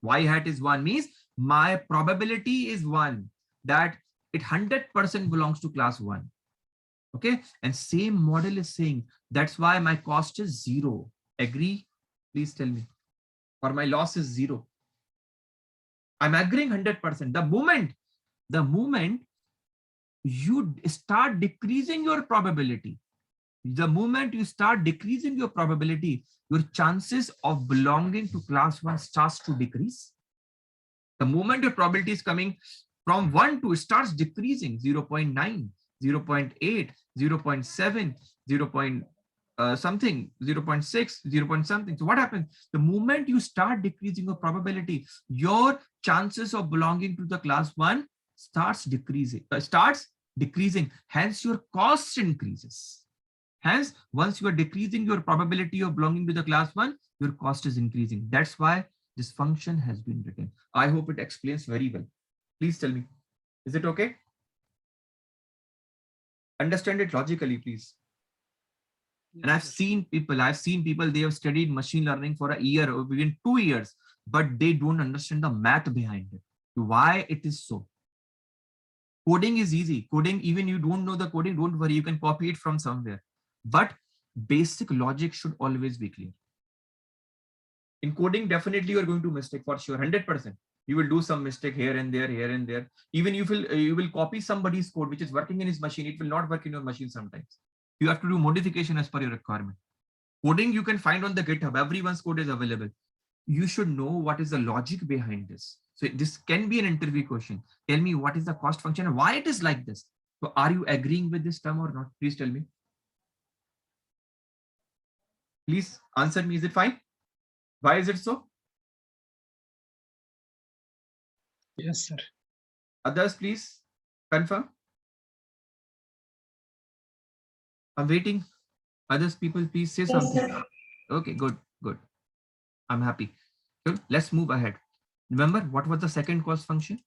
Y hat is 1 means my probability is 1 that it 100% belongs to class 1. Okay. And same model is saying that's why my cost is 0. Agree? Please tell me. Or my loss is 0. I'm agreeing 100%. The moment you start decreasing your probability, the moment you start decreasing your probability, your chances of belonging to class 1 starts to decrease. The moment your probability is coming from 1 to, it starts decreasing 0.9, 0.8, 0.7, 0. Something 0.6, 0. Something. So what happens? The moment you start decreasing your probability, your chances of belonging to the class 1 starts decreasing. Hence your cost increases. Hence, once you are decreasing your probability of belonging to the class 1, your cost is increasing. That's why this function has been written. I hope it explains very well. Please tell me, is it okay? Understand it logically, please. And I've seen people, they have studied machine learning for a year or even 2 years, but they don't understand the math behind it. Why it is so. Coding is easy. Coding, even you don't know the coding, don't worry, you can copy it from somewhere. But basic logic should always be clear. In coding, definitely you are going to mistake for sure, 100%. You will do some mistake here and there, here and there. Even you will copy somebody's code which is working in his machine. It will not work in your machine sometimes. You have to do modification as per your requirement. Coding you can find on the GitHub. Everyone's code is available. You should know what is the logic behind this. So this can be an interview question. Tell me what is the cost function and why it is like this. So are you agreeing with this term or not? Please tell me. Please answer me. Is it fine? Why is it so? Yes, sir. Others, please confirm. I'm waiting. Others people, please say something. sir. Okay, good. I'm happy. Good. Let's move ahead. Remember, what was the second cost function?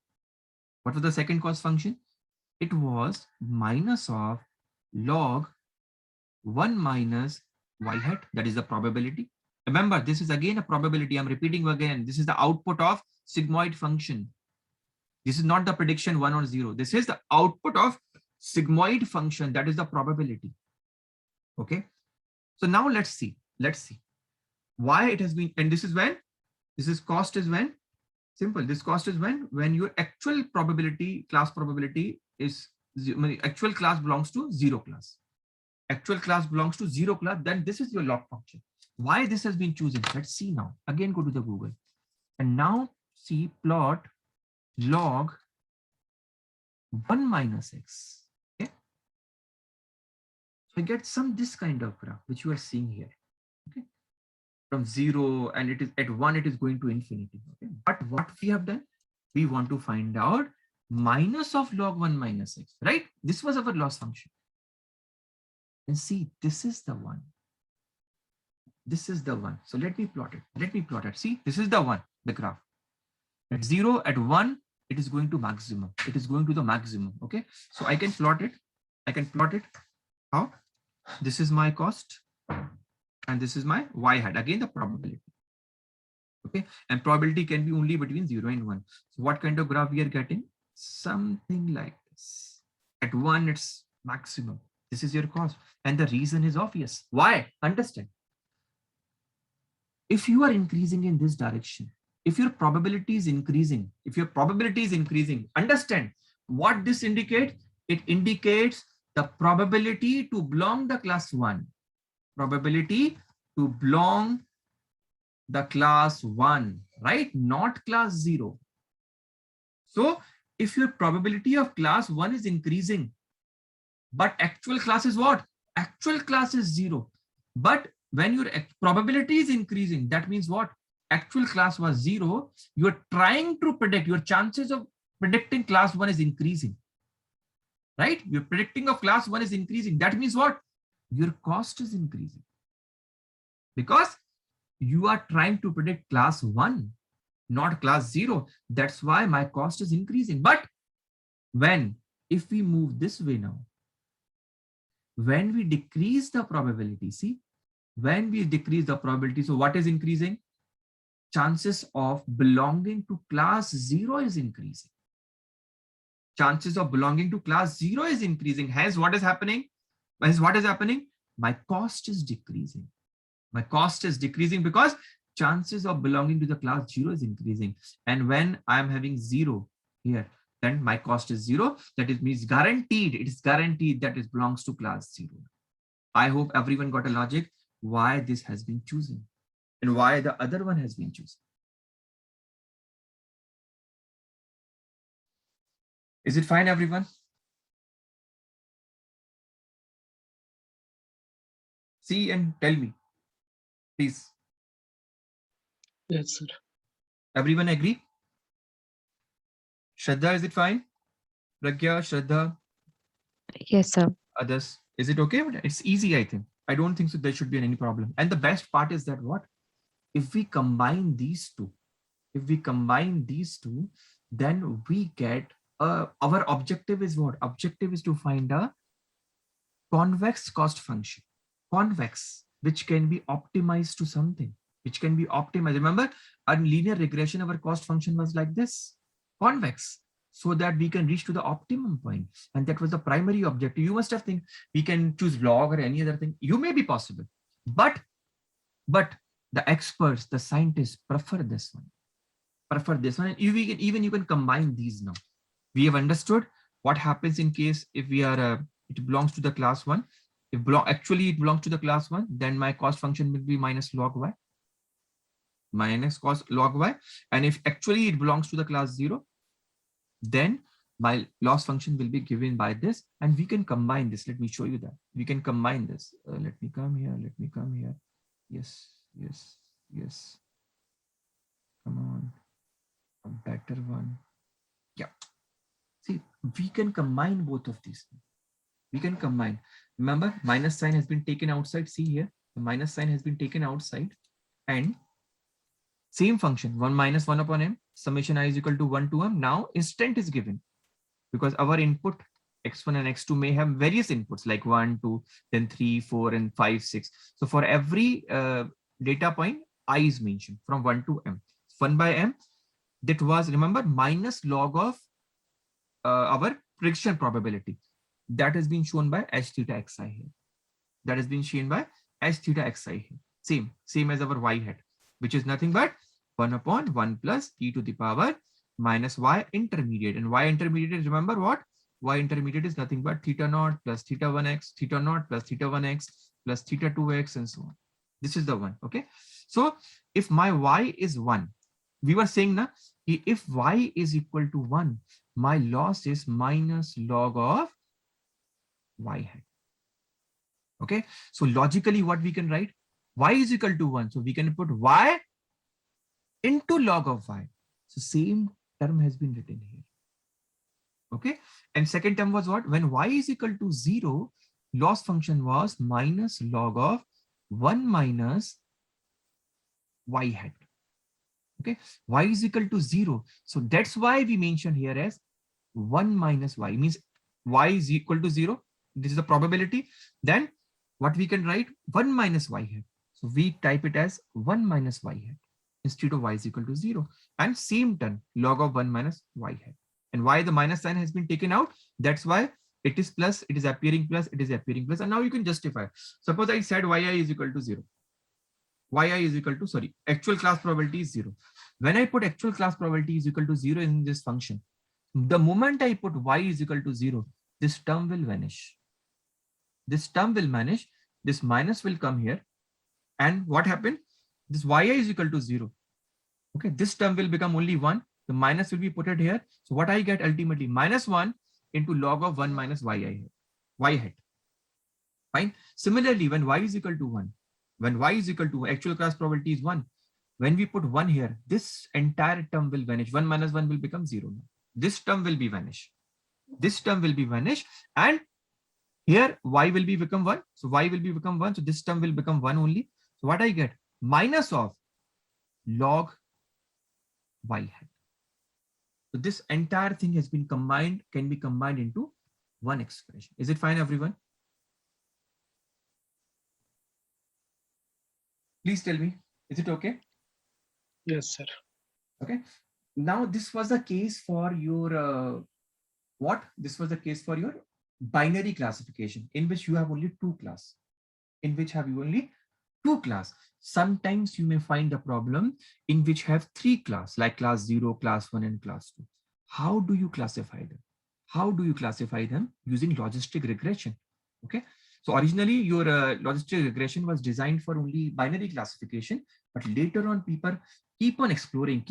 What was the second cost function? It was minus of log 1 minus y hat. That is the probability. Remember, this is again a probability. I'm repeating again. This is the output of sigmoid function. This is not the prediction 1 or 0. This is the output of sigmoid function. That is the probability. Okay. So now let's see. Let's see why it has been. And this is when? This is cost is when? Simple. This cost is when your actual probability, class probability is actual class belongs to 0 class. Actual class belongs to 0 class. Then this is your log function. Why this has been chosen? Let's see now. Again, go to the Google and now see plot log 1 minus x. Okay. So I get this kind of graph which you are seeing here. Okay. From 0 and it is at 1, it is going to infinity. Okay. But what we have done, we want to find out minus of log 1 minus x, right? This was our loss function. And see, this is the one. This is the one. So let me plot it. Let me plot it. See, this is the one, the graph. At 0, at 1, it is going to maximum. It is going to the maximum. Okay. So I can plot it. I can plot it. How? This is my cost. And this is my y hat. Again, the probability. Okay. And probability can be only between 0 and 1. So what kind of graph we are getting? Something like this. At 1, it's maximum. This is your cost. And the reason is obvious. Why? Understand. If you are increasing in this direction, if your probability is increasing, understand what this indicates. It indicates the probability to belong the class 1. Probability to belong the class 1, right? Not class 0. So if your probability of class 1 is increasing, but actual class is what? Actual class is 0. But when your probability is increasing, that means what? Actual class was 0. You're trying to predict, your chances of predicting class 1 is increasing, right? Your predicting of class 1 is increasing. That means what? Your cost is increasing because you are trying to predict class 1, not class 0. That's why my cost is increasing. But if we move this way now, when we decrease the probability, see, when we decrease the probability, so what is increasing? Chances of belonging to class 0 is increasing. Chances of belonging to class 0 is increasing. Hence, what is happening? My cost is decreasing. My cost is decreasing because chances of belonging to the class 0 is increasing. And when I am having 0 here, then my cost is 0. That is means guaranteed. It is guaranteed that it belongs to class 0. I hope everyone got a logic why this has been chosen and why the other one has been chosen. Is it fine, everyone? See and tell me, please. Yes, sir. Everyone agree? Shraddha, is it fine? Pragya, Shraddha, Yes, sir. others, is it okay? It's easy, I think. I don't think so there should be any problem. And the best part is that what? If we combine these two, then we get our objective is what? Objective is to find a convex cost function. Convex, which can be optimized to something, which can be optimized. Remember, in linear regression, our cost function was like this, convex, so that we can reach to the optimum point. And that was the primary objective. You must have think we can choose log or any other thing. You may be possible, but the experts, the scientists prefer this one. And you can combine these now. We have understood what happens in case if we are, it belongs to the class 1. If actually it belongs to the class 1, then my cost function will be minus log y. Minus cost log y. And if actually it belongs to the class 0, then my loss function will be given by this, and we can combine this. Let me show you that. We can combine this. Let me come here. Yes. Come on. A better one. Yeah. See, we can combine both of these. We can combine. Remember, minus sign has been taken outside. See here, the minus sign has been taken outside, and same function 1 minus 1 upon m summation I is equal to 1 to m. Now instant is given because our input x1 and x2 may have various inputs like 1, 2, then 3, 4, and 5, 6. So for every data point, I is mentioned from 1 to m. 1 by m, that was, remember, minus log of our prediction probability. That has been shown by h theta xi here. That has been shown by h theta xi here. Same as our y hat, which is nothing but 1 upon 1 plus e to the power minus y intermediate. And y intermediate is, remember what? Y intermediate is nothing but theta naught plus theta 1x, theta naught plus theta 1x plus theta 2x, and so on. This is the one. Okay. So if my y is 1, we were saying na, if y is equal to 1, my loss is minus log of y hat. Okay. So logically, what we can write? Y is equal to 1. So we can put y into log of y. So same term has been written here. Okay. And second term was what? When y is equal to 0, loss function was minus log of 1 minus y hat. Okay. Y is equal to 0. So that's why we mentioned here as 1 minus y, means y is equal to 0. This is the probability. Then what we can write? 1 minus y hat. So we type it as 1 minus y hat instead of y is equal to 0. And same term, log of 1 minus y hat. And why the minus sign has been taken out? That's why it is plus, it is appearing plus, it is appearing plus. And now you can justify. Suppose I said yi is equal to 0. Yi is equal to, sorry, actual class probability is 0. When I put actual class probability is equal to 0 in this function, the moment I put y is equal to 0, this term will vanish. This term will vanish. This minus will come here. And what happened? This yi is equal to 0. Okay, this term will become only 1. The minus will be put it here. So what I get ultimately? Minus 1 into log of 1 minus y hat. Fine. Similarly, when y is equal to 1, when y is equal to actual class probability is 1, when we put 1 here, this entire term will vanish. 1 minus 1 will become 0. This term will be vanished. This term will be vanished. And here y will be become 1. So y will be become 1. So this term will become 1 only. So what I get? Minus of log y hat. So this entire thing has been combined, can be combined into one expression. Is it fine, everyone? Please tell me, is it okay? Yes, sir. Okay. Now this was the case for your, what? This was the case for your binary classification in which you have only two class. In which have you only two class. Sometimes you may find a problem in which have three class, like class 0, class 1, and class 2. How do you classify them? How do you classify them? Using logistic regression. Okay. So originally your logistic regression was designed for only binary classification, but later on people keep on exploring,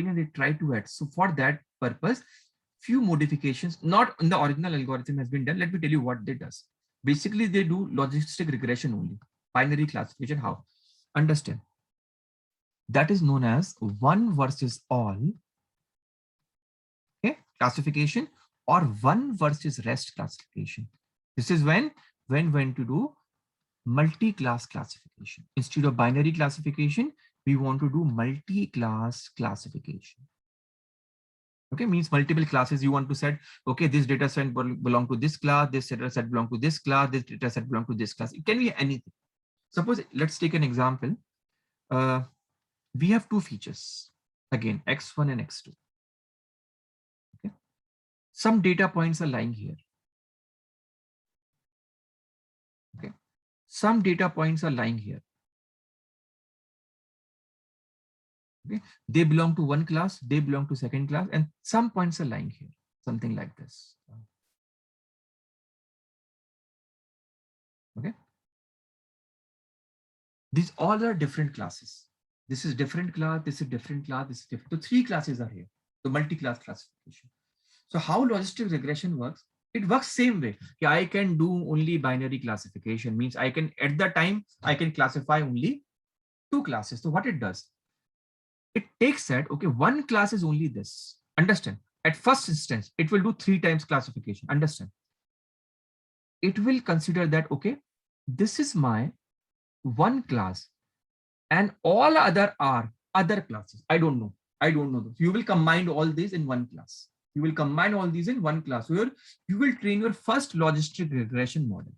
and they try to add. So for that purpose, few modifications, not in the original algorithm has been done. Let me tell you what they does. Basically, they do logistic regression only. Binary classification, how? Understand. That is known as one versus all, okay, classification, or one versus rest classification. This is when to do multi-class classification. Instead of binary classification, we want to do multi-class classification. Okay, means multiple classes. You want to set, okay, this data set belong to this class, this data set belong to this class, this data set belong to this class. It can be anything. Suppose, let's take an example. We have two features, again, x1 and x2. Okay. Some data points are lying here. Okay. Some data points are lying here. Okay. They belong to one class, they belong to second class, and some points are lying here, something like this. Okay. These all are different classes. This is different class, this is different class, this is different. So three classes are here, the multi-class classification. So how logistic regression works? It works same way. I can do only binary classification, means I can, at the time, I can classify only two classes. So what it does? It takes that, okay, one class is only this. Understand? At first instance, it will do 3 times classification. Understand? It will consider that, okay, this is my one class and all other are other classes. I don't know. You will combine all these in one class. You will combine all these in one class. So you will train your first logistic regression model.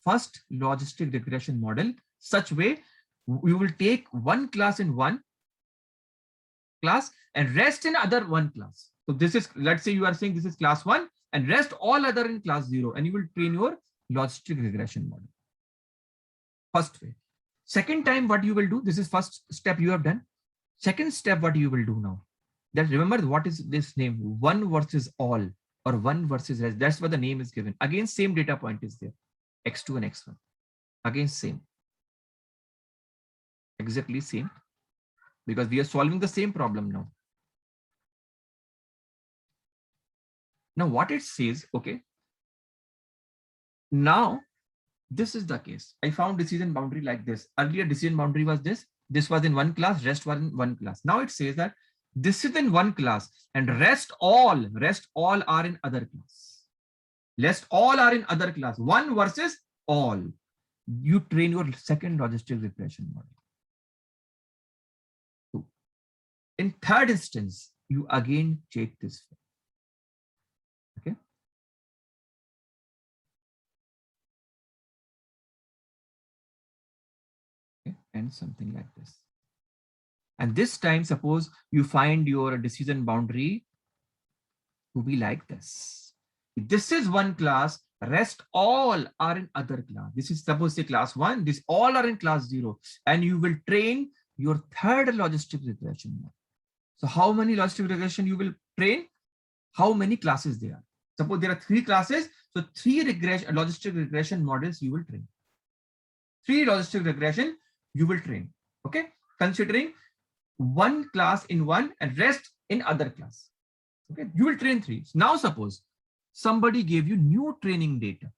First logistic regression model, such way you will take one class in one class and rest in other one class. So this is, let's say you are saying this is class 1 and rest all other in class 0, and you will train your logistic regression model. First way. Second time, what you will do, this is first step you have done. Second step, what you will do now, that remember what is this name, one versus all or one versus rest. That's what the name is given. Again, same data point is there, x2 and x1. Again, same, exactly same, because we are solving the same problem now. Now what it says, okay, now this is the case. I found decision boundary like this. Earlier decision boundary was this. This was in one class, rest was in one class. Now it says that this is in one class and rest all are in other class. Rest all are in other class. One versus all. You train your second logistic regression model. Two. In third instance, you again check this. Okay. Okay. And something like this. And this time, suppose you find your decision boundary to be like this. This is one class, rest all are in other class. This is suppose say class 1, this all are in class 0, and you will train your third logistic regression model. So how many logistic regression you will train? How many classes there are? Suppose there are 3 classes, so 3 logistic regression models you will train. 3 logistic regression you will train. Okay, considering one class in one and rest in other class. Okay, you will train 3. Now suppose somebody gave you new training data,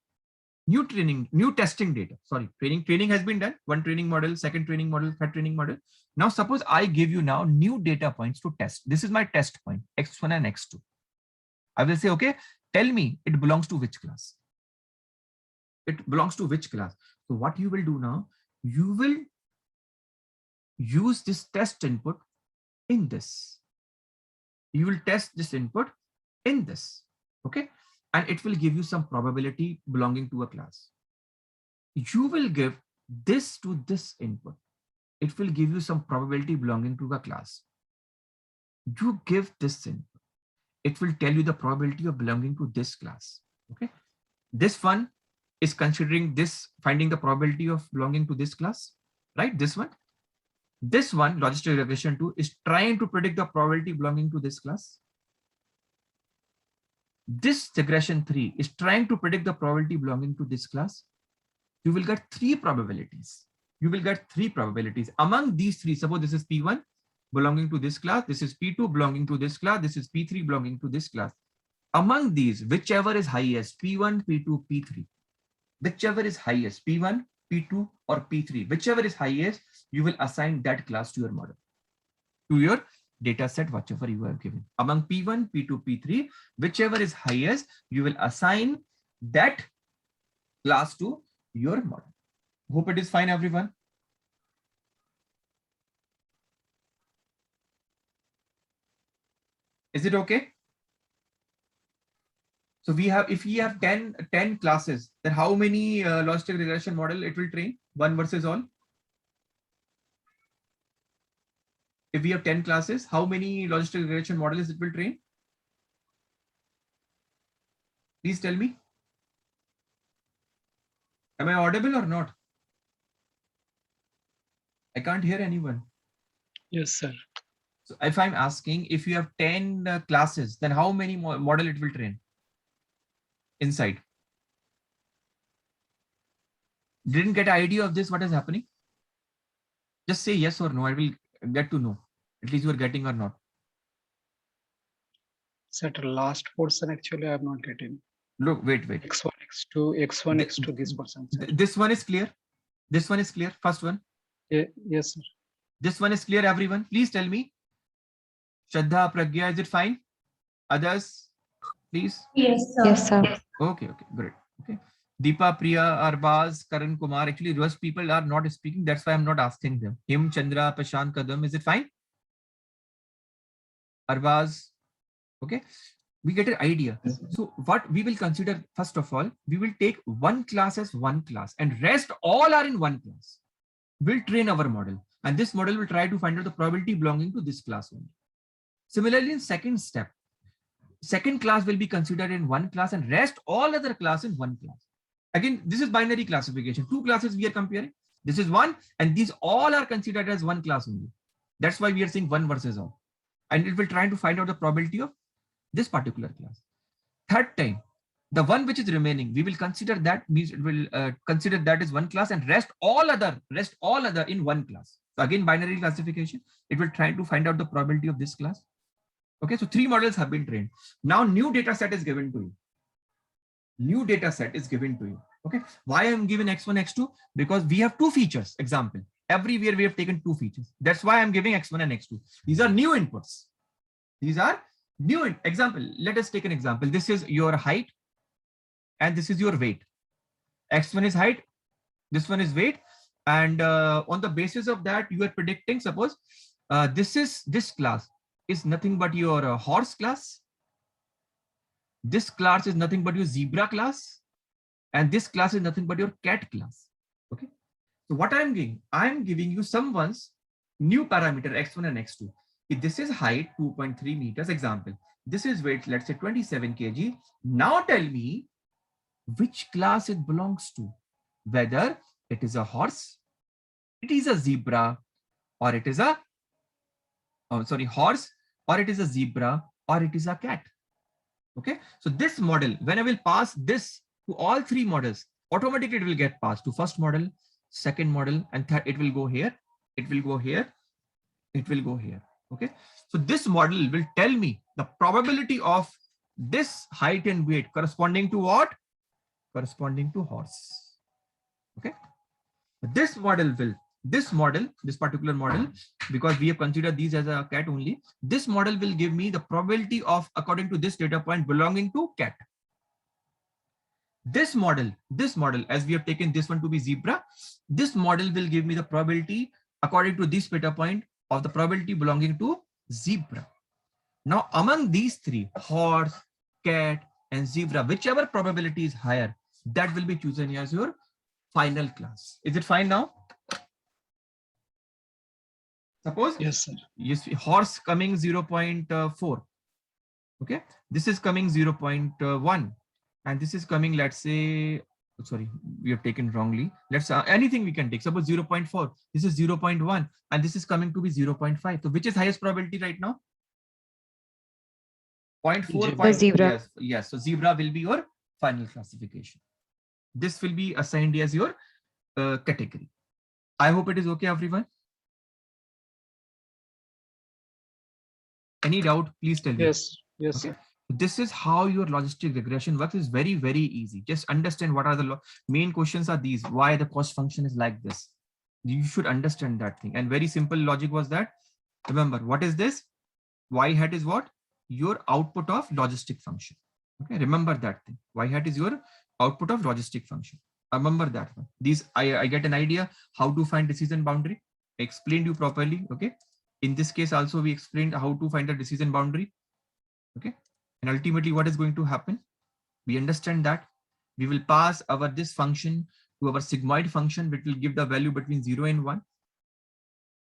new testing data. Sorry, training has been done. One training model, second training model, third training model. Now suppose I give you now new data points to test. This is my test point, x1 and x2. I will say, okay, tell me it belongs to which class. It belongs to which class. So what you will do now, you will use this test input in this. You will test this input in this. Okay. And it will give you some probability belonging to a class. You will give this to this input. It will give you some probability belonging to a class. You give this input. It will tell you the probability of belonging to this class. Okay. This one is considering this, finding the probability of belonging to this class, right? This one, logistic regression 2 is trying to predict the probability belonging to this class. This regression 3 is trying to predict the probability belonging to this class. You will get 3 probabilities. You will get 3 probabilities. Among these 3, suppose this is P1 belonging to this class, this is P2 belonging to this class, this is P3 belonging to this class. Among these, whichever is highest, P1, P2, P3, whichever is highest, P1, P2 or P3, whichever is highest, you will assign that class to your model, to your data set, whatever you have given. Among P1, P2, P3, whichever is highest, you will assign that class to your model. Hope it is fine, everyone. Is it okay? So we have, if we have 10 classes, then how many logistic regression model it will train? One versus all. If we have 10 classes, how many logistic regression models it will train? Please tell me. Am I audible or not? I can't hear anyone. Yes, sir. So if I'm asking, if you have 10 classes, then how many model it will train inside? Didn't get an idea of this, what is happening? Just say yes or no. I will get to know. At least you are getting or not. Sir, the last portion actually I am not getting. Look, wait. X1, X2, X1, X2, this portion. Sir. This one is clear. This one is clear. First one. Yes, sir. This one is clear, everyone. Please tell me. Shraddha, Pragya, is it fine? Others, please. Yes, sir. Yes, sir. Okay, great. Okay. Deepa, Priya, Arbaz, Karan Kumar. Actually, those people are not speaking. That's why I'm not asking them. Him, Chandra, Prashant, Kadam. Is it fine? Arbaz. Okay, we get an idea. So what we will consider, first of all, we will take one class as one class and rest all are in one class. We'll train our model, and this model will try to find out the probability belonging to this class only. Similarly, in second step, second class will be considered in one class and rest all other class in one class. Again, this is binary classification. Two classes we are comparing. This is one, and these all are considered as one class only. That's why we are saying one versus all. And it will try to find out the probability of this particular class. Third time, the one which is remaining, we will consider that, means it will consider that as one class and rest all other in one class. So again, binary classification, it will try to find out the probability of this class. Okay, so three models have been trained. Now new data set is given to you. New data set is given to you. Okay, why I'm given x1, x2? Because we have two features. Example, everywhere we have taken two features. That's why I'm giving x1 and x2. These are new inputs. These are new example. Let us take an example. This is your height and this is your weight. X1 is height, this one is weight, and on the basis of that you are predicting, suppose this class is nothing but your horse class, this class is nothing but your zebra class, and this class is nothing but your cat class. Okay, so what I'm giving you someone's new parameter x1 and x2. If this is height 2.3 meters, example, this is weight, let's say 27 kg. Now tell me which class it belongs to, whether it is a horse, it is a zebra, or it is a horse, or it is a zebra, or it is a cat. Okay, so this model, when I will pass this to all three models, automatically it will get passed to first model, second model, and third. It will go here, it will go here, it will go here. Okay, so this model will tell me the probability of this height and weight corresponding to what? Corresponding to horse. Okay, this particular model, because we have considered these as a cat only, this model will give me the probability of, according to this data point, belonging to cat. This model, as we have taken this one to be zebra, this model will give me the probability according to this data point of the probability belonging to zebra. Now among these three, horse, cat, and zebra, whichever probability is higher, that will be chosen as your final class. Is it fine now? Suppose Yes, sir. you see horse coming 0.4. Okay, this is coming 0.1, and this is coming, let's say, sorry, we have taken wrongly. Let's anything we can take. Suppose 0.4. This is 0.1, and this is coming to be 0.5. So which is highest probability right now? 0.4. Zebra. Yes. So zebra will be your final classification. This will be assigned as your category. I hope it is okay, everyone. Any doubt, please tell me. Yes, yes, Okay. sir. This is how your logistic regression works. Is very, very easy. Just understand what are the main questions are these. Why the cost function is like this. You should understand that thing. And very simple logic was that. Remember, what is this? Y hat is what? Your output of logistic function. Okay, remember that thing. Y hat is your output of logistic function. Remember that one. These I get an idea how to find decision boundary. I explained you properly. Okay. In this case also we explained how to find a decision boundary. Okay. And ultimately what is going to happen? We understand that we will pass our this function to our sigmoid function, which will give the value between 0 and 1.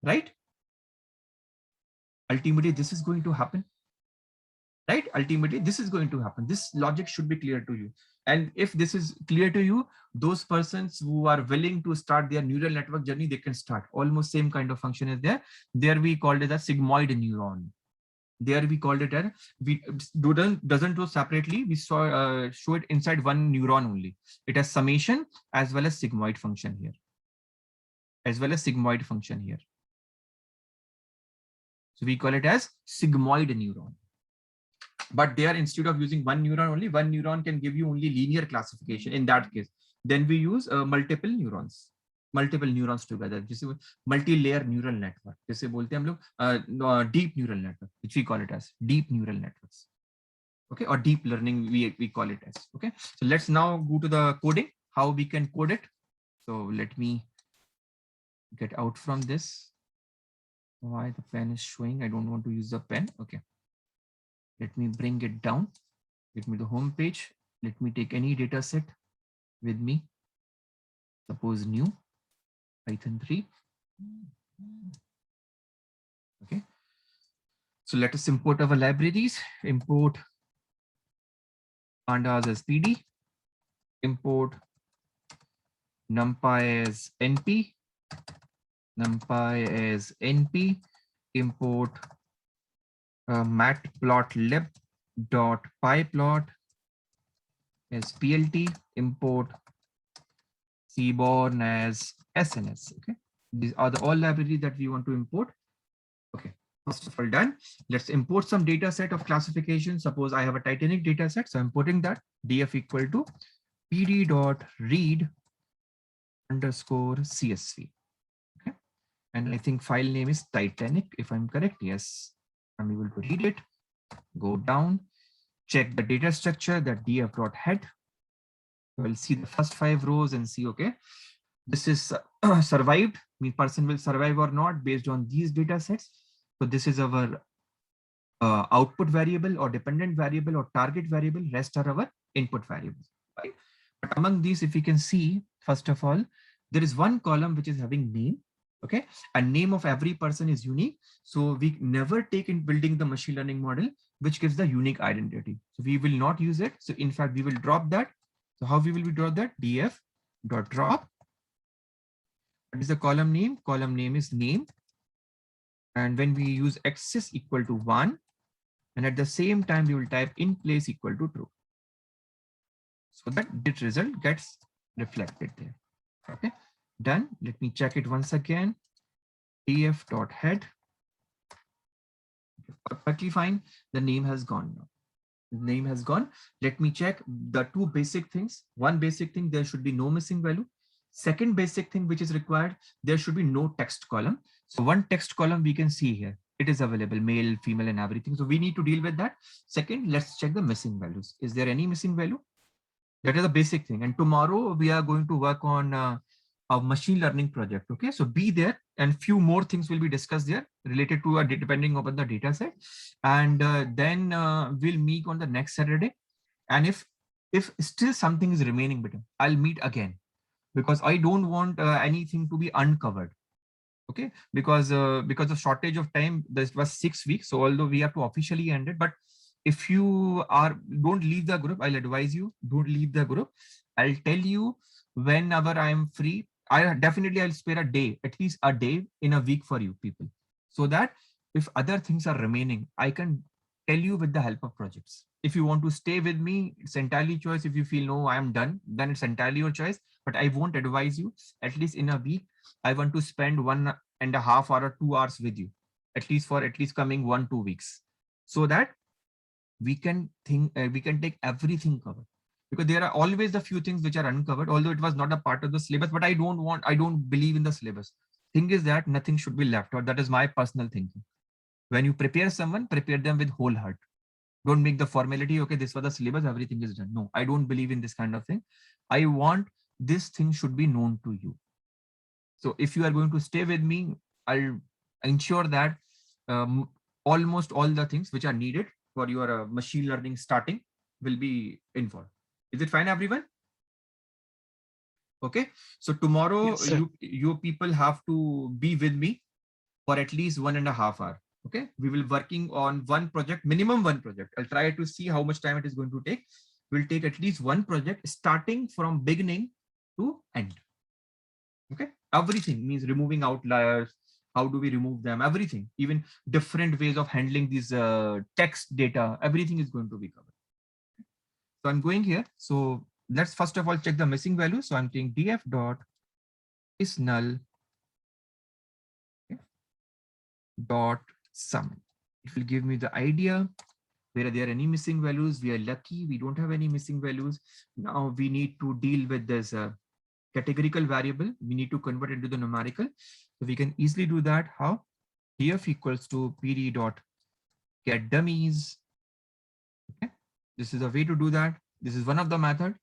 Right? Ultimately this is going to happen. Right? Ultimately this is going to happen. This logic should be clear to you. And if this is clear to you, those persons who are willing to start their neural network journey, they can start. Almost same kind of function is there. There we called it a sigmoid neuron. There we called it as, we doesn't do separately. We show it inside one neuron only. It has summation as well as sigmoid function here. So we call it as sigmoid neuron. But there, instead of using one neuron only, one neuron can give you only linear classification in that case. Then we use multiple neurons together. This is multi-layer neural network. जिसे बोलते हैं हम लोग deep neural network, which we call it as deep neural networks. Okay, or deep learning we call it as. Okay, so let's now go to the coding. How we can code it. So let me get out from this. Why the pen is showing? I don't want to use the pen. Okay. Let me bring it down. Get me the home page. Let me take any data set with me. Suppose new Python 3. Okay. So let us import our libraries. Import pandas as PD. Import numpy as np. Numpy as np. Import matplotlib.pyplot as plt. Import seaborn as SNS. Okay, these are the all libraries that we want to import. Okay, first of all done. Let's import some data set of classification. Suppose I have a Titanic data set, so I'm importing that df equal to pd.read underscore CSV. Okay, and I think file name is Titanic, if I'm correct. Yes, I'm able to read it. Go down, check the data structure, that df.head. We'll see the first 5 rows and see, okay, this is survived, mean person will survive or not based on these data sets. So this is our output variable or dependent variable or target variable. Rest are our input variables. Right? But among these, if you can see, first of all, there is one column which is having name. Okay, and name of every person is unique. So we never take in building the machine learning model, which gives the unique identity. So we will not use it. So in fact, we will drop that. So how we will drop that? df.drop. What is the column name? Column name is name. And when we use access equal to 1, and at the same time, we will type in place equal to true. So that this result gets reflected there. Okay, done. Let me check it once again. df.head. Perfectly fine. The name has gone now. The name has gone. Let me check the two basic things. One basic thing, there should be no missing value. Second basic thing which is required, there should be no text column. So one text column we can see here. It is available, male, female, and everything. So we need to deal with that. Second, let's check the missing values. Is there any missing value? That is a basic thing. And tomorrow we are going to work on a machine learning project. Okay, so be there, and few more things will be discussed there related to depending upon the data set. And then we'll meet on the next Saturday. And if still something is remaining, I'll meet again, because I don't want anything to be uncovered. Okay, because of shortage of time, this was 6 weeks. So although we have to officially end it, but if you don't leave the group, I'll advise you, don't leave the group. I'll tell you whenever I am free. I'll spare a day, at least a day in a week for you people, so that if other things are remaining, I can tell you with the help of projects. If you want to stay with me, it's entirely choice. If you feel no, I am done, then it's entirely your choice. But I won't advise you. At least in a week, I want to spend 1.5 hours or 2 hours with you, at least for coming 1-2 weeks, so that we can take everything covered. Because there are always the few things which are uncovered, although it was not a part of the syllabus. But I don't believe in the syllabus. Thing is that nothing should be left out. That is my personal thinking. When you prepare someone, prepare them with whole heart. Don't make the formality, okay, this was the syllabus, everything is done. No, I don't believe in this kind of thing. I want this thing should be known to you. So if you are going to stay with me, I'll ensure that almost all the things which are needed for your machine learning starting will be involved. Is it fine, everyone? Okay. So tomorrow, Yes, sir. you people have to be with me for at least 1.5 hours. Okay. We will working on one project, minimum one project. I'll try to see how much time it is going to take. We'll take at least one project starting from beginning to end. Okay. Everything means removing outliers. How do we remove them? Everything, even different ways of handling these text data, everything is going to be covered. So I'm going here. So let's first of all check the missing value. So I'm taking df dot is null dot sum. It will give me the idea where are there any missing values. We are lucky we don't have any missing values. Now we need to deal with this categorical variable. We need to convert it into the numerical. So we can easily do that. How? df equals to pd dot get dummies. Okay, this is a way to do that. This is one of the method.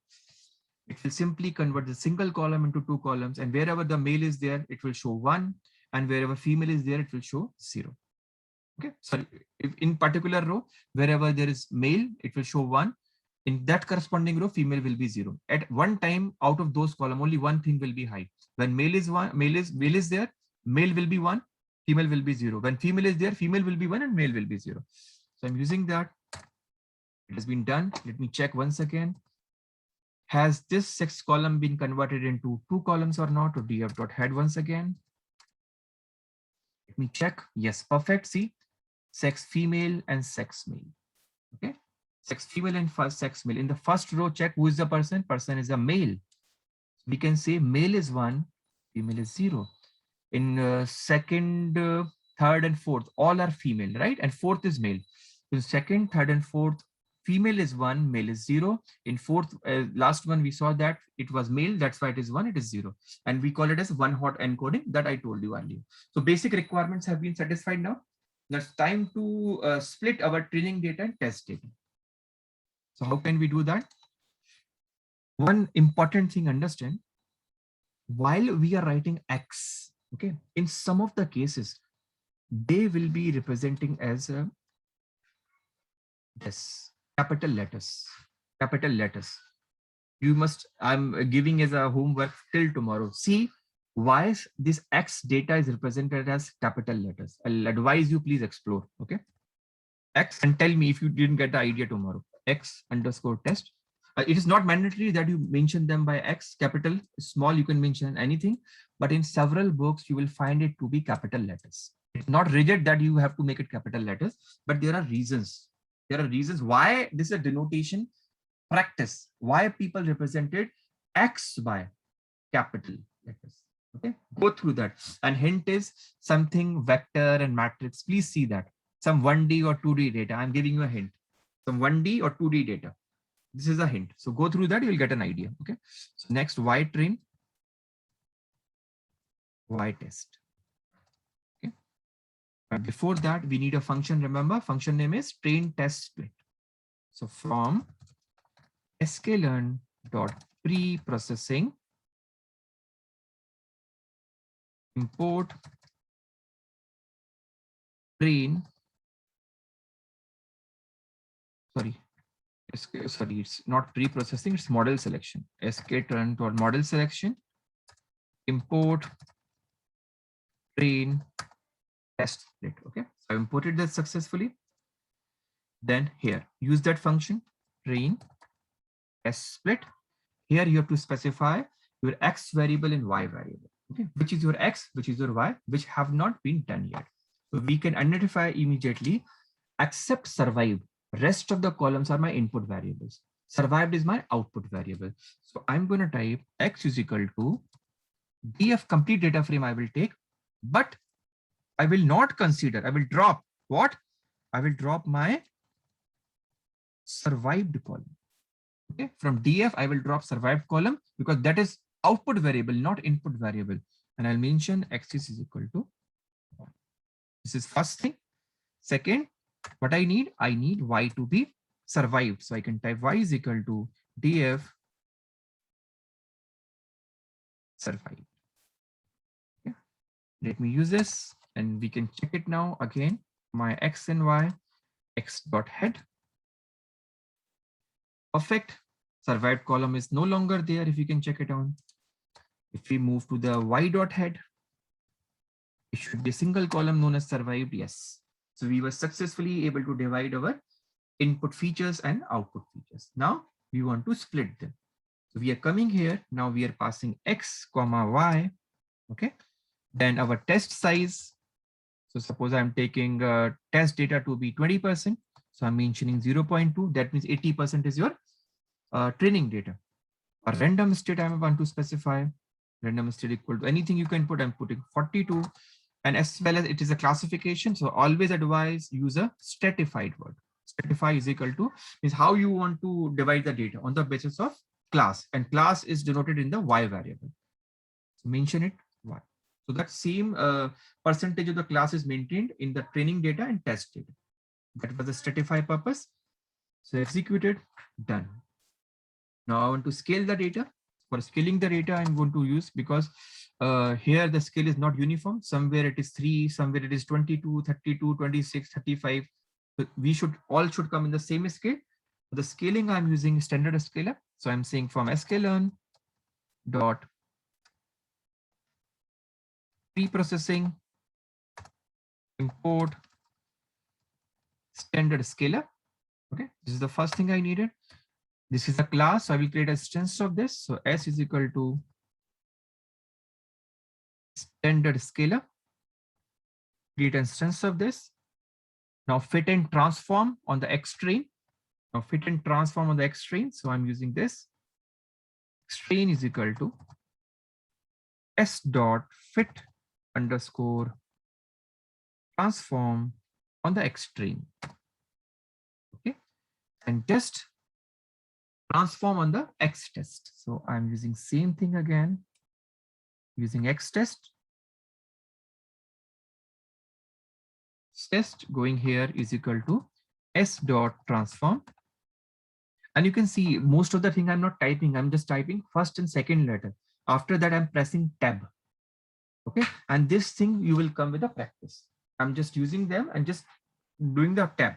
It will simply convert the single column into 2 columns, and wherever the male is there, it will show 1, and wherever female is there, it will show 0. Okay, sorry, if in particular row, wherever there is male, it will show 1. In that corresponding row, female will be 0. At one time, out of those column, only one thing will be high. When male is there, male will be 1, female will be 0. When female is there, female will be 1 and male will be 0. So I'm using that. It has been done. Let me check once again. Has this sex column been converted into 2 columns or not? Or df.head once again. Let me check. Yes, perfect. See, sex female and sex male. Okay, sex female and first sex male. In the first row, check who is the person. Person is a male. We can say male is 1, female is 0. In second, third, and fourth, all are female, right? And fourth is male. In second, third, and fourth, female is 1, male is 0. In fourth, last one, we saw that it was male. That's why it is 1, it is 0. And we call it as one hot encoding that I told you earlier. So basic requirements have been satisfied now. Now it's time to split our training data and test data. So how can we do that? One important thing, understand, while we are writing X, okay, in some of the cases, they will be representing as this capital letters. You must, I'm giving as a homework till tomorrow. See why this X data is represented as capital letters. I'll advise you, please explore. Okay. X, and tell me if you didn't get the idea tomorrow. X underscore test. It is not mandatory that you mention them by X, capital, small, you can mention anything, but in several books, you will find it to be capital letters. It's not rigid that you have to make it capital letters, but there are reasons. There are reasons why this is a denotation practice, why people represented X by capital letters. Okay, go through that. And hint is something vector and matrix. Please see that. Some 1D or 2D data. I'm giving you a hint. Some 1D or 2D data. This is a hint. So go through that, you'll get an idea. Okay. So next, Y train, Y test. Okay. But before that, we need a function. Remember, function name is train test split. So from sklearn dot pre-processing import train. Sorry, it's not pre-processing, it's model selection. sklearn dot model selection, import train test split. Okay, so I imported that successfully. Then here, use that function train test split. Here you have to specify your X variable and Y variable. Okay, which is your X, which is your Y, which have not been done yet. So we can identify immediately, except survived. Rest of the columns are my input variables. Survived is my output variable. So I'm going to type X is equal to df complete data frame I will take, but I will not consider, I will drop what? I will drop my survived column. Okay, from df, I will drop survived column because that is output variable, not input variable. And I'll mention X is equal to 1. This is first thing. Second, what I need Y to be survived. So I can type Y is equal to df survived. Okay. Let me use this and we can check it now again. My X and Y, X dot head. Perfect. Survived column is no longer there if you can check it on. If we move to the Y dot head, it should be a single column known as survived. Yes. So we were successfully able to divide our input features and output features. Now we want to split them. So we are coming here. Now we are passing X comma Y. Okay. Then our test size. So suppose I'm taking test data to be 20%. So I'm mentioning 0.2. That means 80% is your training data. A random state I want to specify. Random state equal to anything you can put. I'm putting 42. And as well as it is a classification. So always advise use a stratified word. Stratify is equal to is how you want to divide the data on the basis of class. And class is denoted in the Y variable. So mention it Y. So that same percentage of the class is maintained in the training data and test data. That was the stratify purpose. So executed, done. Now I want to scale the data. For scaling the data, I'm going to use, because here the scale is not uniform. Somewhere it is 3, somewhere it is 22, 32, 26, 35. But we should all should come in the same scale. For the scaling, I'm using standard scaler. So I'm saying from sklearn dot pre-processing import standard scaler. Okay, this is the first thing I needed. This is a class, so I will create a instance of this. So S is equal to standard scaler. Create an instance of this. Now fit and transform on the X train. Now fit and transform on the X train. So I'm using this. X train is equal to S dot fit underscore transform on the X train. Okay, and just transform on the X test. So I'm using same thing again, using X test. Test going here is equal to S dot transform. And you can see most of the thing I'm not typing, I'm just typing first and second letter. After that, I'm pressing tab. Okay, and this thing you will come with the practice. I'm just using them and just doing the tab.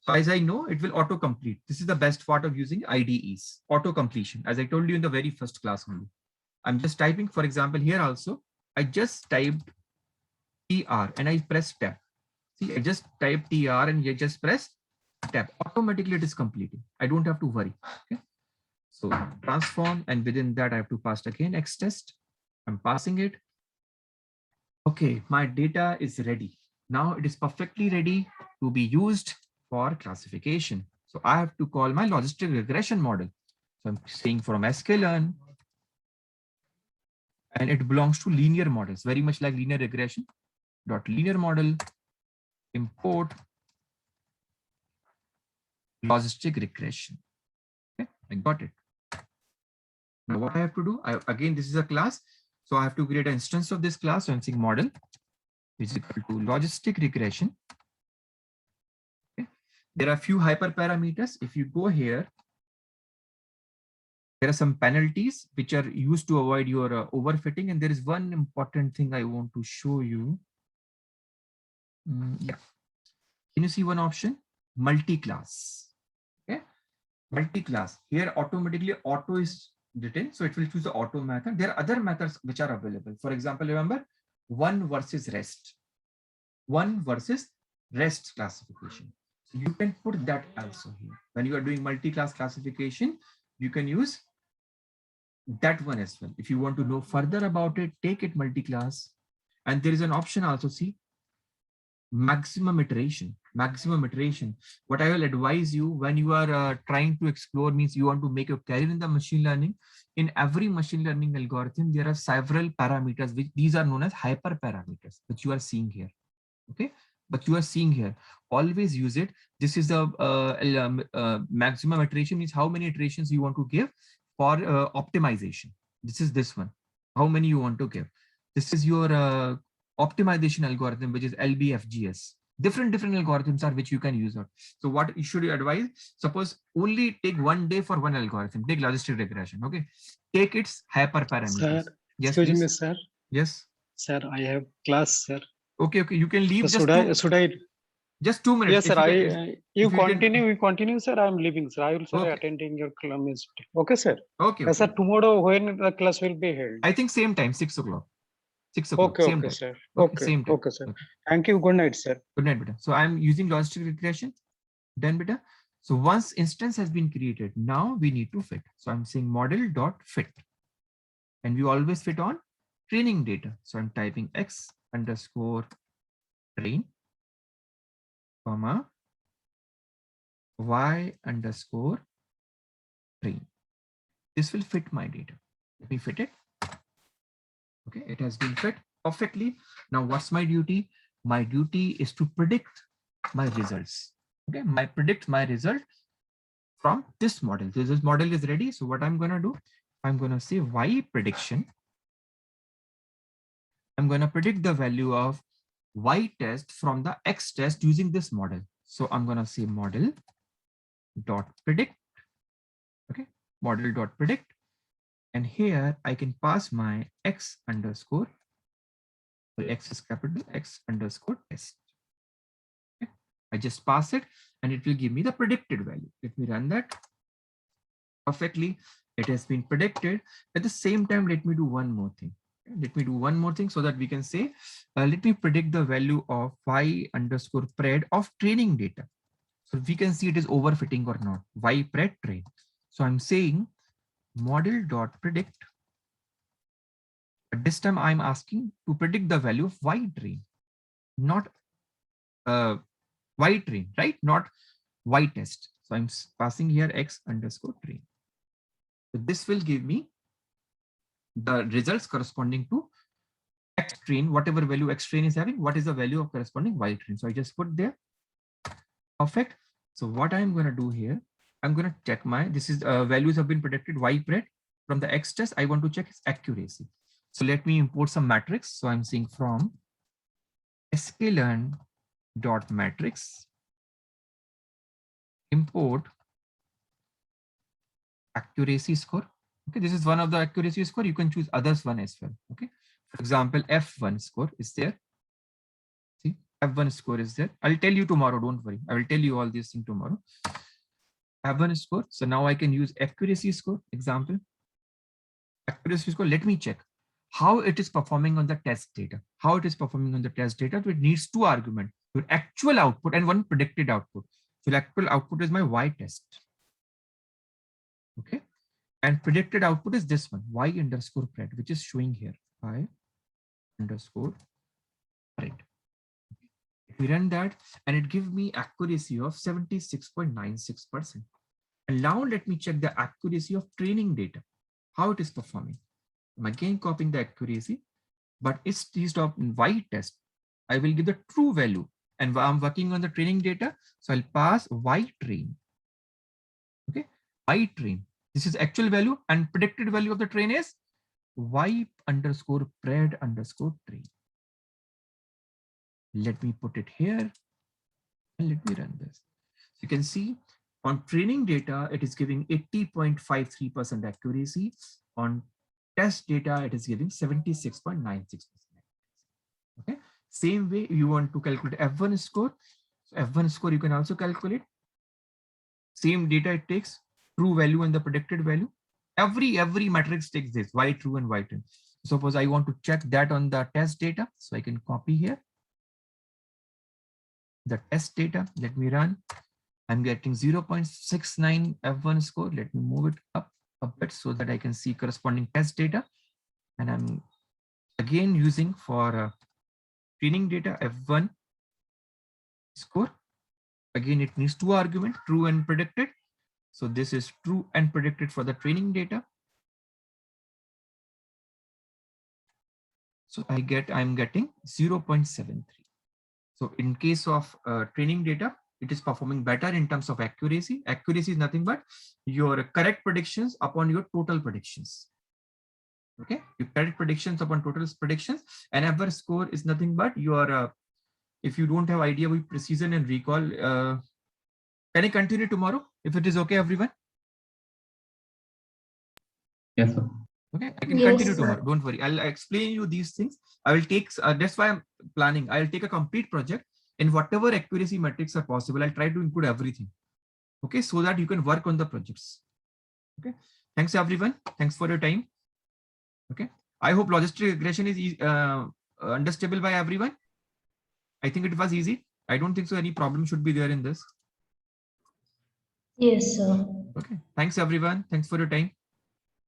So as I know, it will auto complete. This is the best part of using IDEs, auto completion. As I told you in the very first class only. I'm just typing, for example, here also, I just typed TR and I press tab. See, I just type TR and you just press tab. Automatically it is completing. I don't have to worry. Okay. So transform, and within that I have to pass again X test. I'm passing it. Okay, my data is ready. Now it is perfectly ready to be used for classification. So I have to call my logistic regression model. So I'm saying from sklearn, and it belongs to linear models, very much like linear regression. Dot linear model import logistic regression. Okay, I got it. Now what I have to do, again, this is a class. So I have to create an instance of this class. So I'm saying model is equal to logistic regression. Okay. There are a few hyperparameters. If you go here, there are some penalties which are used to avoid your overfitting. And there is one important thing I want to show you. Yeah. Can you see one option? Multi-class. Okay. Multi-class. Here automatically auto is written. So it will choose the auto method. There are other methods which are available. For example, remember one versus rest. One versus rest classification. So you can put that also here. When you are doing multi-class classification, you can use that one as well. If you want to know further about it, take it multi-class. And there is an option also, see, maximum iteration. Maximum iteration. What I will advise you when you are trying to explore, means you want to make a career in the machine learning. In every machine learning algorithm, there are several parameters, which these are known as hyperparameters, which you are seeing here. Okay, but you are seeing here. Always use it. This is the maximum iteration, means how many iterations you want to give for optimization. This is this one. How many you want to give. This is your optimization algorithm, which is LBFGS. Different algorithms are which you can use. So what should you advise? Suppose only take one day for one algorithm. Take logistic regression. Okay, take its hyperparameters. Sir, Yes, excuse please. me, sir. Yes. Sir, I have class, sir. Okay. You can leave. So just should I? just 2 minutes. Yes, sir. You can- continue, sir. I'm leaving, sir. I will, sir, Okay. attending your class. Okay, sir. Okay. Sir, tomorrow when the class will be held? I think same time, 6 o'clock. 6 o'clock. Okay, Same okay, time. sir. Okay, same time. Okay, sir. Okay. Thank you. Good night, sir. Good night, beta. So I'm using logistic regression. Done, beta. So once instance has been created, now we need to fit. So I'm saying model dot fit, and we always fit on training data. So I'm typing X underscore train, comma Y underscore train. This will fit my data. Let me fit it. Okay, it has been fit perfectly. Now what's my duty? My duty is to predict my results. Okay, predict my result from this model. This model is ready. So what I'm going to do, I'm going to say Y prediction. I'm going to predict the value of Y test from the X test using this model. So I'm going to say model dot predict. Okay, model dot predict. And here I can pass my X underscore, well, X is capital X underscore test. Okay. I just pass it and it will give me the predicted value. Let me run that. Perfectly. It has been predicted. At the same time, let me do one more thing. Let me do one more thing so that we can say, let me predict the value of y underscore pred of training data. So we can see it is overfitting or not. Y pred train. So I'm saying model dot predict. But this time I'm asking to predict the value of y train, not y train, right? Not y test. So I'm passing here x underscore train. So this will give me the results corresponding to x train, whatever value x train is having, what is the value of corresponding y train. So I just put there. Perfect. So what I'm going to do here, I'm going to check this is values have been predicted y pred from the x test. I want to check its accuracy. So let me import some matrix. So I'm saying from sklearn dot matrix import accuracy score. Okay, this is one of the accuracy score. You can choose others one as well. Okay, for example, F1 score is there. See, F1 score is there. I'll tell you tomorrow. Don't worry. I will tell you all these things tomorrow. F1 score. So now I can use accuracy score example. Accuracy score. Let me check how it is performing on the test data. How it is performing on the test data. So it needs two arguments: your actual output and one predicted output. So the actual output is my y test. Okay. And predicted output is this one, y underscore pred, which is showing here, y underscore pred. We run that and it gives me accuracy of 76.96%. And now let me check the accuracy of training data, how it is performing. I'm again copying the accuracy, but instead of y test, I will give the true value. And I'm working on the training data, so I'll pass y train. Okay, y train. This is actual value and predicted value of the train is y underscore pred underscore train. Let me put it here and let me run this. So you can see on training data, it is giving 80.53% accuracy. On test data, it is giving 76.96%. Okay. Same way you want to calculate F1 score. So F1 score you can also calculate. Same data it takes. True value and the predicted value. Every matrix takes this y true and y true. Suppose I want to check that on the test data, so I can copy here the test data. Let me run. I'm getting 0.69 F1 score. Let me move it up a bit so that I can see corresponding test data. And I'm again using for training data F1 score. Again, it needs two arguments, true and predicted. So this is true and predicted for the training data. So I'm getting 0.73. So in case of training data, it is performing better in terms of accuracy. Accuracy is nothing but your correct predictions upon your total predictions. Okay, your correct predictions upon total predictions. And F1 score is nothing but your, if you don't have idea with precision and recall, can I continue tomorrow if it is okay, everyone? Yes, sir. Okay, I can Yes, continue sir. tomorrow. Don't worry. I'll explain you these things. I will take, that's why I'm planning. I'll take a complete project in whatever accuracy metrics are possible. I'll try to include everything. Okay, so that you can work on the projects. Okay, thanks everyone. Thanks for your time. Okay, I hope logistic regression is understandable by everyone. I think it was easy. I don't think so any problem should be there in this. Yes, sir. Okay, thanks everyone. Thanks for your time.